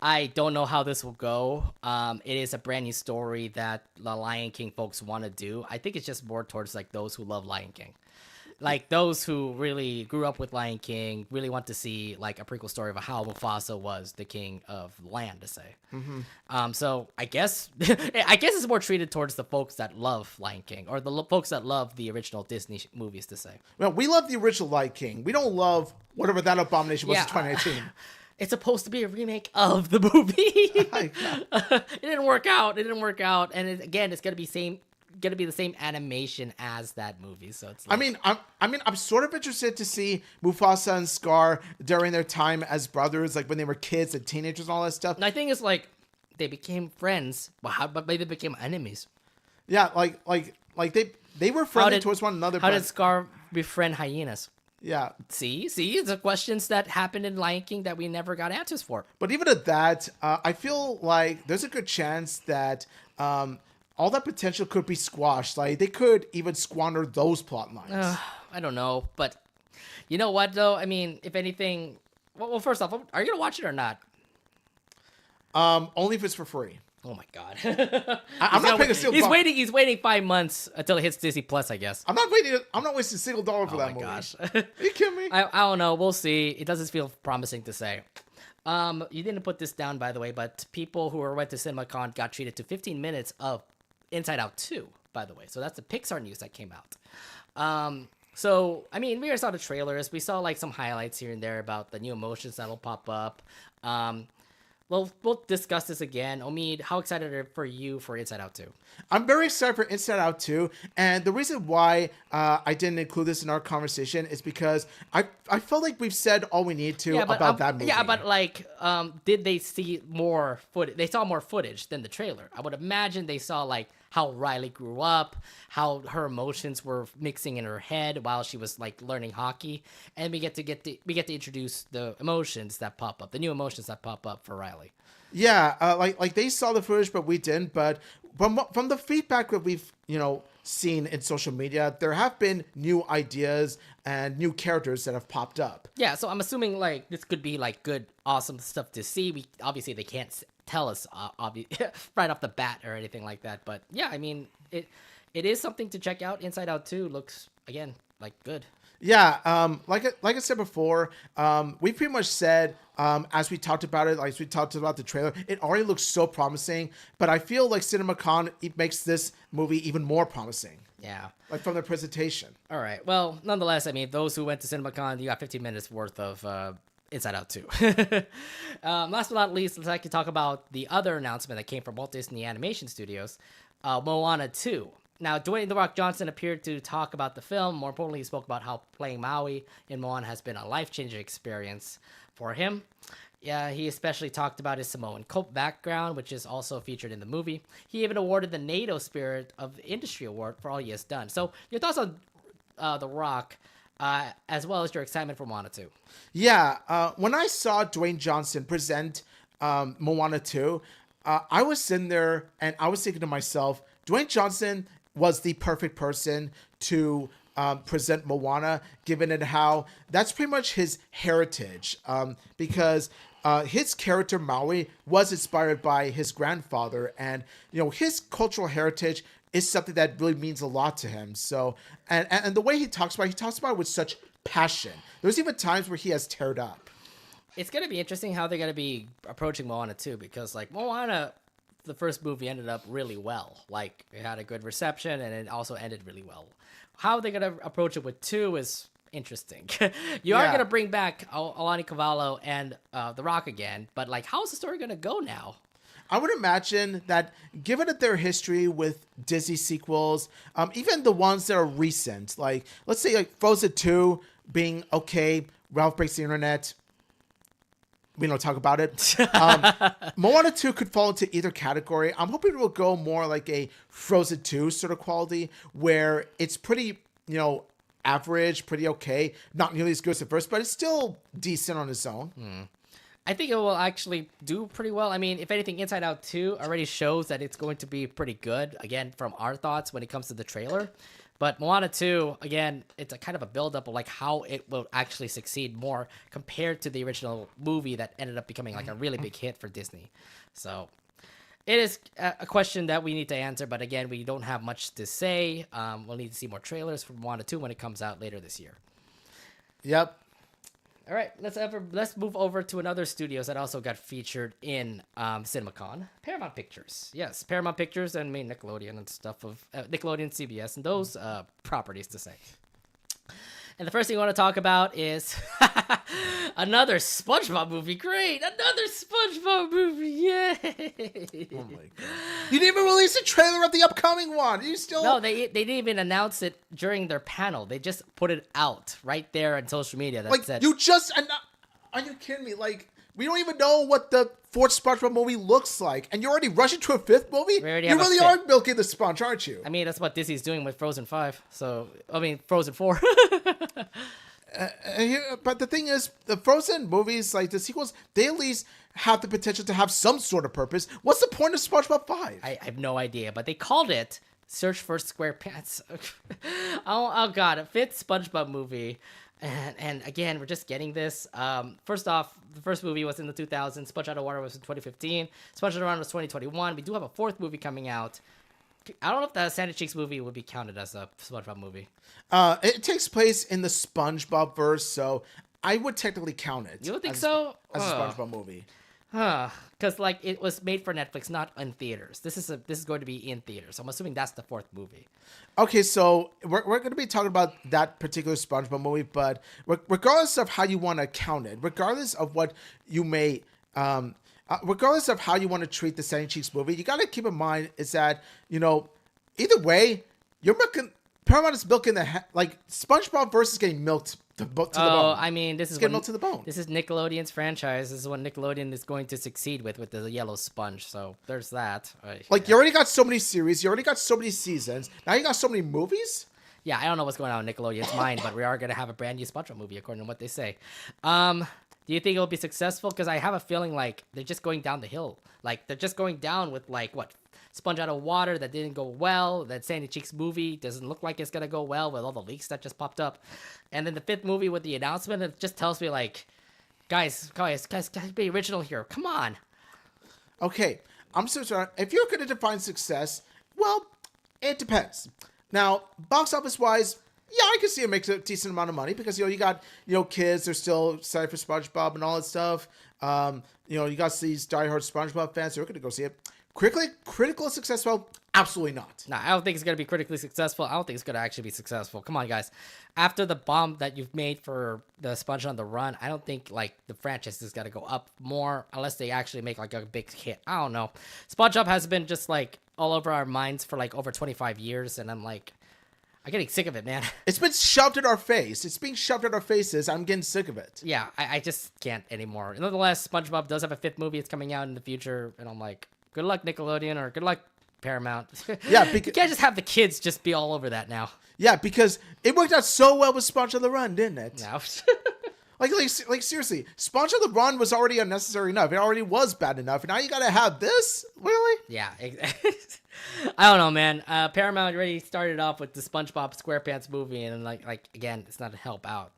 I don't know how this will go. It is a brand new story that the Lion King folks want to do. I think it's just more towards like those who love Lion King. Like those who really grew up with Lion King really want to see like a prequel story of how Mufasa was the king of land, to say. So I guess it's more treated towards the folks that love Lion King, or the folks that love the original Disney movies, to say. Well, we love the original Lion King. We don't love whatever that abomination was in 2018. It's supposed to be a remake of the movie. It didn't work out. And it's gonna be the same animation as that movie. So it's like, I'm sort of interested to see Mufasa and Scar during their time as brothers, like when they were kids and teenagers and all that stuff. And I think it's like they became friends, but maybe they became enemies. Yeah, like they were friendly towards one another. How did Scar befriend hyenas? Yeah. See, the questions that happened in Lion King that we never got answers for. But even at that, I feel like there's a good chance that all that potential could be squashed. Like they could even squander those plot lines. I don't know, but you know what though? I mean, if anything, well, first off, are you gonna watch it or not? Only if it's for free. Oh my god! I'm not paying a single. He's waiting 5 months until it hits Disney Plus, I guess. I'm not waiting. I'm not wasting a single dollar for that movie. Gosh. Are you kidding me? I don't know. We'll see. It doesn't feel promising to say. You didn't put this down, by the way, but people who went to CinemaCon got treated to 15 minutes of Inside Out 2, by the way. So that's the Pixar news that came out. So, I mean, we saw the trailers. We saw, like, some highlights here and there about the new emotions that'll pop up. We'll discuss this again. Omid, how excited are you for Inside Out 2? I'm very excited for Inside Out 2. And the reason why I didn't include this in our conversation is because I felt like we've said all we need to about that movie. Yeah, but like, did they see more footage? They saw more footage than the trailer. I would imagine they saw like how Riley grew up, how her emotions were mixing in her head while she was like learning hockey, and we get to introduce the emotions that pop up, the new emotions that pop up for Riley. Yeah, like they saw the footage, but we didn't. But from the feedback that we've seen in social media, there have been new ideas and new characters that have popped up. Yeah, so I'm assuming like this could be like good, awesome stuff to see. We obviously they can't tell us right off the bat or anything like that, but yeah, I mean it is something to check out. Inside Out 2 looks again like good. Yeah, like I said before, we pretty much said as we talked about it, like as we talked about the trailer, it already looks so promising. But I feel like CinemaCon it makes this movie even more promising. Yeah, like from the presentation. All right. Well, nonetheless, I mean, those who went to CinemaCon, you got 15 minutes worth of Inside Out 2. Last but not least, let's actually talk about the other announcement that came from Walt Disney Animation Studios, Moana 2. Now, Dwayne "The Rock" Johnson appeared to talk about the film. More importantly, he spoke about how playing Maui in Moana has been a life-changing experience for him. Yeah, he especially talked about his Samoan cult background, which is also featured in the movie. He even awarded the NATO Spirit of the Industry Award for all he has done. So, your thoughts on The Rock, as well as your excitement for Moana 2? Yeah, when I saw Dwayne Johnson present Moana 2, I was sitting there and I was thinking to myself, Dwayne Johnson was the perfect person to present Moana, given it how that's pretty much his heritage, because his character Maui was inspired by his grandfather, and his cultural heritage is something that really means a lot to him. So, and the way he talks about it with such passion. There's even times where he has teared up. It's gonna be interesting how they're gonna be approaching Moana too, because like Moana, the first movie ended up really well. Like it had a good reception, and it also ended really well. How they're gonna approach it with 2 is interesting. You are gonna bring back Alani Cavallo and The Rock again, but like, how's the story gonna go now? I would imagine that, given that their history with Disney sequels, even the ones that are recent, like let's say like Frozen 2 being okay, Ralph Breaks the Internet, we don't talk about it. Moana 2 could fall into either category. I'm hoping it will go more like a Frozen 2 sort of quality, where it's pretty, average, pretty okay, not nearly as good as the first, but it's still decent on its own. I think it will actually do pretty well. I mean, if anything, Inside Out 2 already shows that it's going to be pretty good, again, from our thoughts when it comes to the trailer. But Moana 2, again, it's a kind of a build-up of like how it will actually succeed more compared to the original movie that ended up becoming like a really big hit for Disney. So it is a question that we need to answer, but again, we don't have much to say. We'll need to see more trailers for Moana 2 when it comes out later this year. Yep. All right, let's move over to another studios that also got featured in Cinemacon. Paramount Pictures. Yes, Paramount Pictures and Nickelodeon and stuff of Nickelodeon, CBS, and those properties to say. And the first thing I want to talk about is another SpongeBob movie. Great, another SpongeBob movie. Yay! Oh my god! You didn't even release a trailer of the upcoming one. You still? No, they didn't even announce it during their panel. They just put it out right there on social media. That like said, you just? Are you kidding me? Like we don't even know what the 4th SpongeBob movie looks like, and you're already rushing to a 5th movie. We already you have a really 5th. are milking the sponge, aren't you? I mean, that's what Disney's doing with Frozen 5. So, I mean, Frozen 4. But the thing is, the Frozen movies, like the sequels, they at least have the potential to have some sort of purpose. What's the point of SpongeBob 5? I have no idea, but they called it Search for SquarePants. oh God, a 5th SpongeBob movie. And again, we're just getting this. First off, the first movie was in the 2000s. Sponge Out of Water was in 2015. Sponge Out of Water was 2021. We do have a 4th movie coming out. I don't know if the Sandy Cheeks movie would be counted as a SpongeBob movie. It takes place in the SpongeBob verse, so I would technically count it. You don't think so? As a SpongeBob movie. Because like it was made for Netflix, not in theaters. This is going to be in theaters. So I'm assuming that's the 4th movie. Okay, so we're going to be talking about that particular SpongeBob movie, but regardless of how you want to count it, regardless of what you may, regardless of how you want to treat the Sandy Cheeks movie, you got to keep in mind is that either way, you're milking. Paramount is milking like SpongeBob versus getting milked to the bone. I mean, this is getting milked to the bone. This is Nickelodeon's franchise. This is what Nickelodeon is going to succeed with the yellow sponge. So there's that. Like you already got so many series, you already got so many seasons. Now you got so many movies. Yeah, I don't know what's going on in Nickelodeon's mind, but we are going to have a brand new SpongeBob movie according to what they say. Do you think it'll be successful? Because I have a feeling like they're just going down the hill. Like they're just going down with like what? Sponge Out of Water that didn't go well. That Sandy Cheeks movie doesn't look like it's gonna go well with all the leaks that just popped up. And then the 5th movie with the announcement, it just tells me like, guys, be original here. Come on. Okay, I'm so sorry. If you're gonna define success, well, it depends. Now, box office wise, yeah, I can see it makes a decent amount of money because you got kids, they're still excited for SpongeBob and all that stuff. You got these diehard SpongeBob fans, they're gonna go see it. Critical success? Well, absolutely not. No, I don't think it's going to be critically successful. I don't think it's going to actually be successful. Come on, guys. After the bomb that you've made for the Sponge on the Run, I don't think, like, the franchise is going to go up more unless they actually make, like, a big hit. I don't know. SpongeBob has been just, like, all over our minds for, like, over 25 years, and I'm getting sick of it, man. It's been shoved in our face. It's being shoved in our faces. I'm getting sick of it. Yeah, I just can't anymore. Nonetheless, SpongeBob does have a 5th movie. It's coming out in the future, and I'm like, good luck, Nickelodeon, or good luck, Paramount. Yeah, you can't just have the kids just be all over that now. Yeah, because it worked out so well with Sponge on the Run, didn't it? No. like seriously, Sponge on the Run was already unnecessary enough. It already was bad enough, and now you gotta have this? Really? Yeah. I don't know, man. Paramount already started off with the SpongeBob SquarePants movie, and like again, it's not to help out.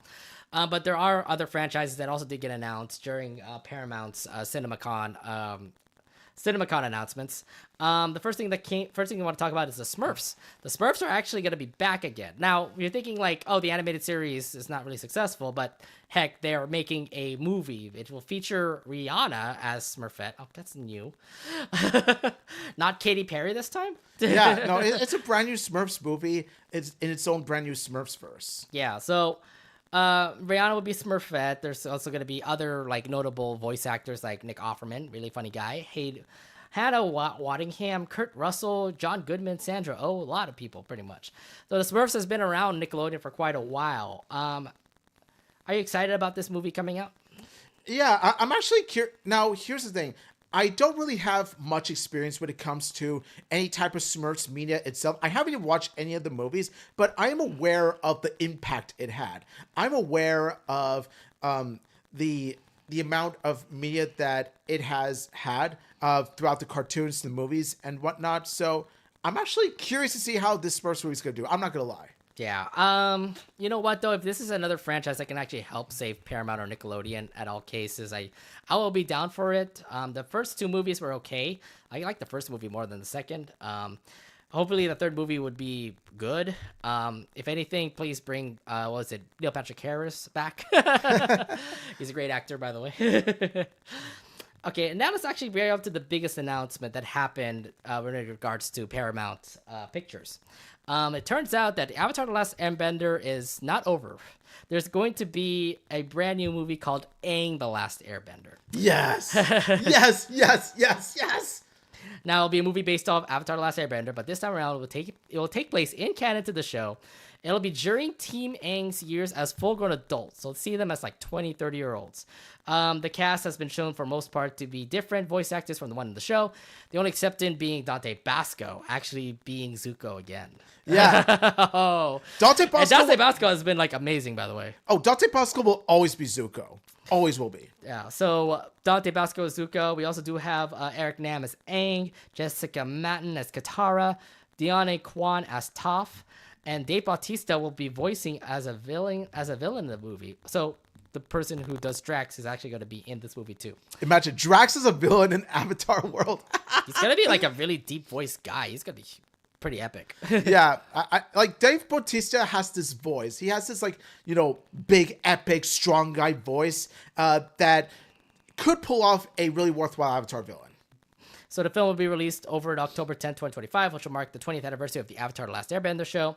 But there are other franchises that also did get announced during Paramount's CinemaCon announcements. First thing I want to talk about is the Smurfs. The Smurfs are actually going to be back again. Now, you're thinking like, oh, the animated series is not really successful, but heck, they are making a movie. It will feature Rihanna as Smurfette. Oh, that's new. Not Katy Perry this time. Yeah, no, it's a brand new Smurfs movie. It's in its own brand new Smurfs verse. Yeah, so Rihanna will be Smurfette. There's also going to be other like notable voice actors like Nick Offerman, really funny guy. Hannah Waddingham, Kurt Russell, John Goodman, Sandra Oh, a lot of people pretty much. So the Smurfs has been around Nickelodeon for quite a while. Are you excited about this movie coming out? Yeah, I'm actually curious. Now, here's the thing. I don't really have much experience when it comes to any type of Smurfs media itself. I haven't even watched any of the movies, but I am aware of the impact it had. I'm aware of the amount of media that it has had throughout the cartoons, the movies, and whatnot. So I'm actually curious to see how this Smurfs movie is going to do. I'm not going to lie. Yeah. You know what though? If this is another franchise that can actually help save Paramount or Nickelodeon at all cases, I will be down for it. The first two movies were okay. I like the first movie more than the second. Hopefully the third movie would be good. If anything, please bring what was it, Neil Patrick Harris back. He's a great actor, by the way. Okay, and now let's actually bring up to the biggest announcement that happened in regards to Paramount Pictures. It turns out that Avatar: The Last Airbender is not over. There's going to be a brand new movie called Aang: The Last Airbender. Yes, yes. Now it'll be a movie based off Avatar: The Last Airbender, but this time around it will take place in canon to the show. It'll be during Team Aang's years as full-grown adults, so see them as like 20, 30-year-olds. The cast has been shown for most part to be different voice actors from the one in the show. The only exception being Dante Basco, actually being Zuko again. Yeah. Oh. Dante Basco has been like amazing, by the way. Oh, Dante Basco will always be Zuko. Always will be. Yeah, so Dante Basco is Zuko. We also do have Eric Nam as Aang, Jessica Matten as Katara, Deanne Kwan as Toph, and Dave Bautista will be voicing as a villain in the movie. So the person who does Drax is actually going to be in this movie too. Imagine Drax is a villain in Avatar world. He's going to be like a really deep voiced guy. He's going to be pretty epic. Yeah, I like Dave Bautista has this voice. He has this like, big, epic, strong guy voice that could pull off a really worthwhile Avatar villain. So the film will be released over at October 10th, 2025, which will mark the 20th anniversary of the Avatar: The Last Airbender show.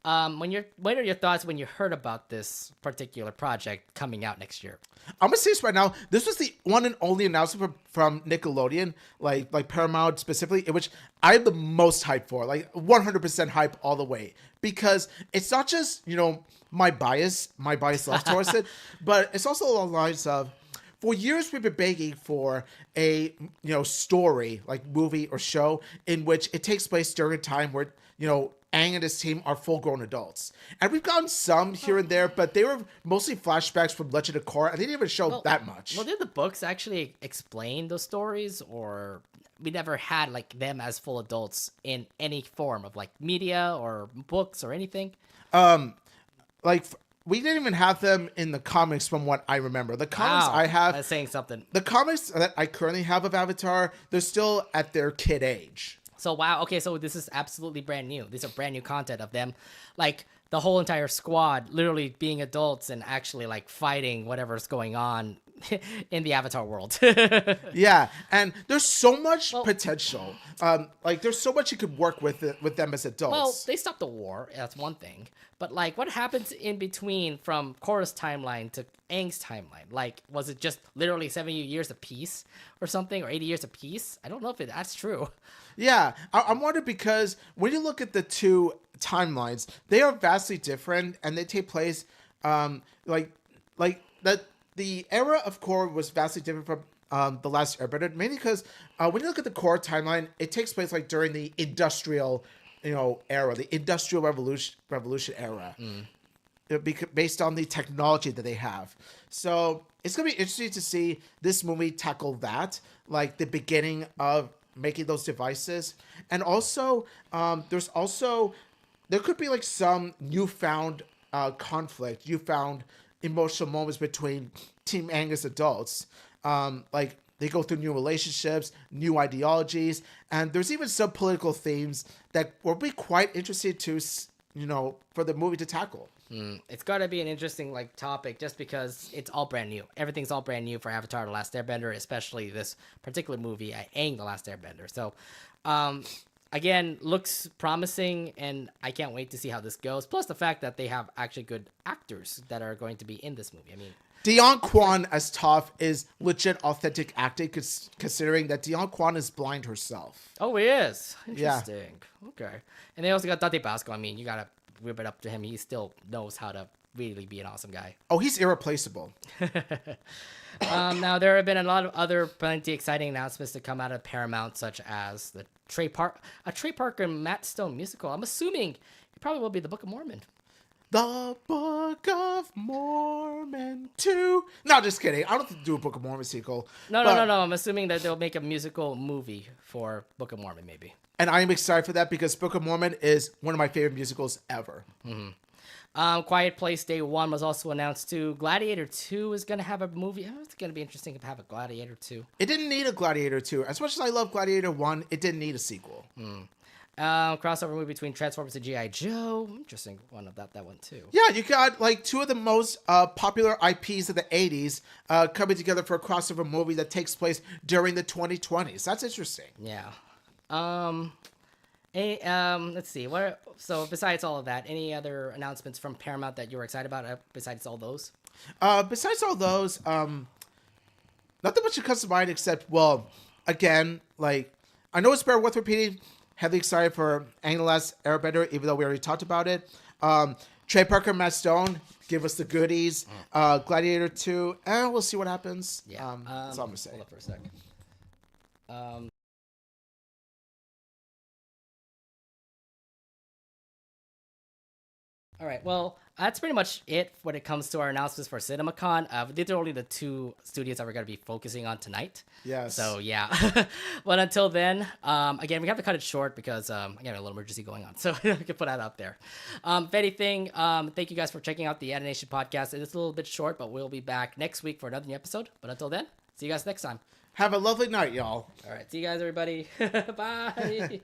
What are your thoughts when you heard about this particular project coming out next year? I'm gonna say this right now. This was the one and only announcement from Nickelodeon, like Paramount specifically, in which I'm the most hyped for, like 100% hype all the way, because it's not just my bias love towards it, but it's also along the lines of, for years we've been begging for a story, like movie or show, in which it takes place during a time where Aang and his team are full-grown adults. And we've gotten some here and there, but they were mostly flashbacks from Legend of Korra, and they didn't even show that much. Well, did the books actually explain those stories, or we never had like them as full adults in any form of like media or books or anything? We didn't even have them in the comics from what I remember. The comics I have... That's saying something. The comics that I currently have of Avatar, they're still at their kid age. So, wow. Okay, so this is absolutely brand new. These are brand new content of them. Like, the whole entire squad literally being adults and actually, like, fighting whatever's going on in the Avatar world. Yeah, and there's so much potential. There's so much you could work with them as adults. Well, they stopped the war. That's one thing. But, like, what happens in between from Korra's timeline to Aang's timeline? Like, was it just literally 70 years of peace or something, or 80 years of peace? I don't know if that's true. Yeah, I'm wondering, because when you look at the two timelines, they are vastly different, and they take place, the era of Korra was vastly different from The Last Airbender, mainly because when you look at the Korra timeline, it takes place like during the industrial era, the Industrial Revolution era, based on the technology that they have. So it's gonna be interesting to see this movie tackle that, like the beginning of making those devices. And also, there could be like some newfound conflict, newfound emotional moments between Team Angus adults. Like they go through new relationships, new ideologies, and there's even some political themes that will be quite interesting to, for the movie to tackle. It's got to be an interesting like topic just because it's all brand new. Everything's all brand new for Avatar: The Last Airbender, especially this particular movie, Aang: The Last Airbender. So, again, looks promising, and I can't wait to see how this goes. Plus the fact that they have actually good actors that are going to be in this movie. I mean, Dion Kwan as Toph is legit authentic acting, considering that Dion Kwan is blind herself. oh, he is. Interesting. Yeah. Okay. And they also got Dante Basco. I mean, you got to whip it up to him. He still knows how to really be an awesome guy. Oh, he's irreplaceable. Now, there have been a lot of other plenty exciting announcements to come out of Paramount, such as the Trey Parker and Matt Stone musical. I'm assuming it probably will be the Book of Mormon. The Book of Mormon 2. No, just kidding. I don't have to do a Book of Mormon sequel. No. I'm assuming that they'll make a musical movie for Book of Mormon, maybe. And I'm excited for that because Book of Mormon is one of my favorite musicals ever. Quiet Place Day 1 was also announced too. Gladiator 2 is going to have a movie. Oh, it's going to be interesting to have a Gladiator 2. It didn't need a Gladiator 2. As much as I love Gladiator 1, it didn't need a sequel. Crossover movie between Transformers and G.I. Joe. Interesting one of that one too. Yeah, you got like two of the most popular IPs of the 80s coming together for a crossover movie that takes place during the 2020s. That's interesting. Yeah. Let's see. So besides all of that, any other announcements from Paramount that you were excited about besides all those? Besides all those, nothing much comes to mind except, well, again, like, I know it's better worth repeating. Heavily excited for Aang: The Last Airbender, even though we already talked about it. Trey Parker, Matt Stone, give us the goodies. Gladiator 2, and we'll see what happens. Yeah. That's all I'm going to say. Hold up for a second. All right. Well, that's pretty much it when it comes to our announcements for Cinemacon. These are only the two studios that we're going to be focusing on tonight. Yes. So, yeah. But until then, again, we have to cut it short because I got a little emergency going on. So, I can put that out there. If anything, thank you guys for checking out the Anination podcast. It's a little bit short, but we'll be back next week for another new episode. But until then, see you guys next time. Have a lovely night, y'all. All right. See you guys, everybody. Bye.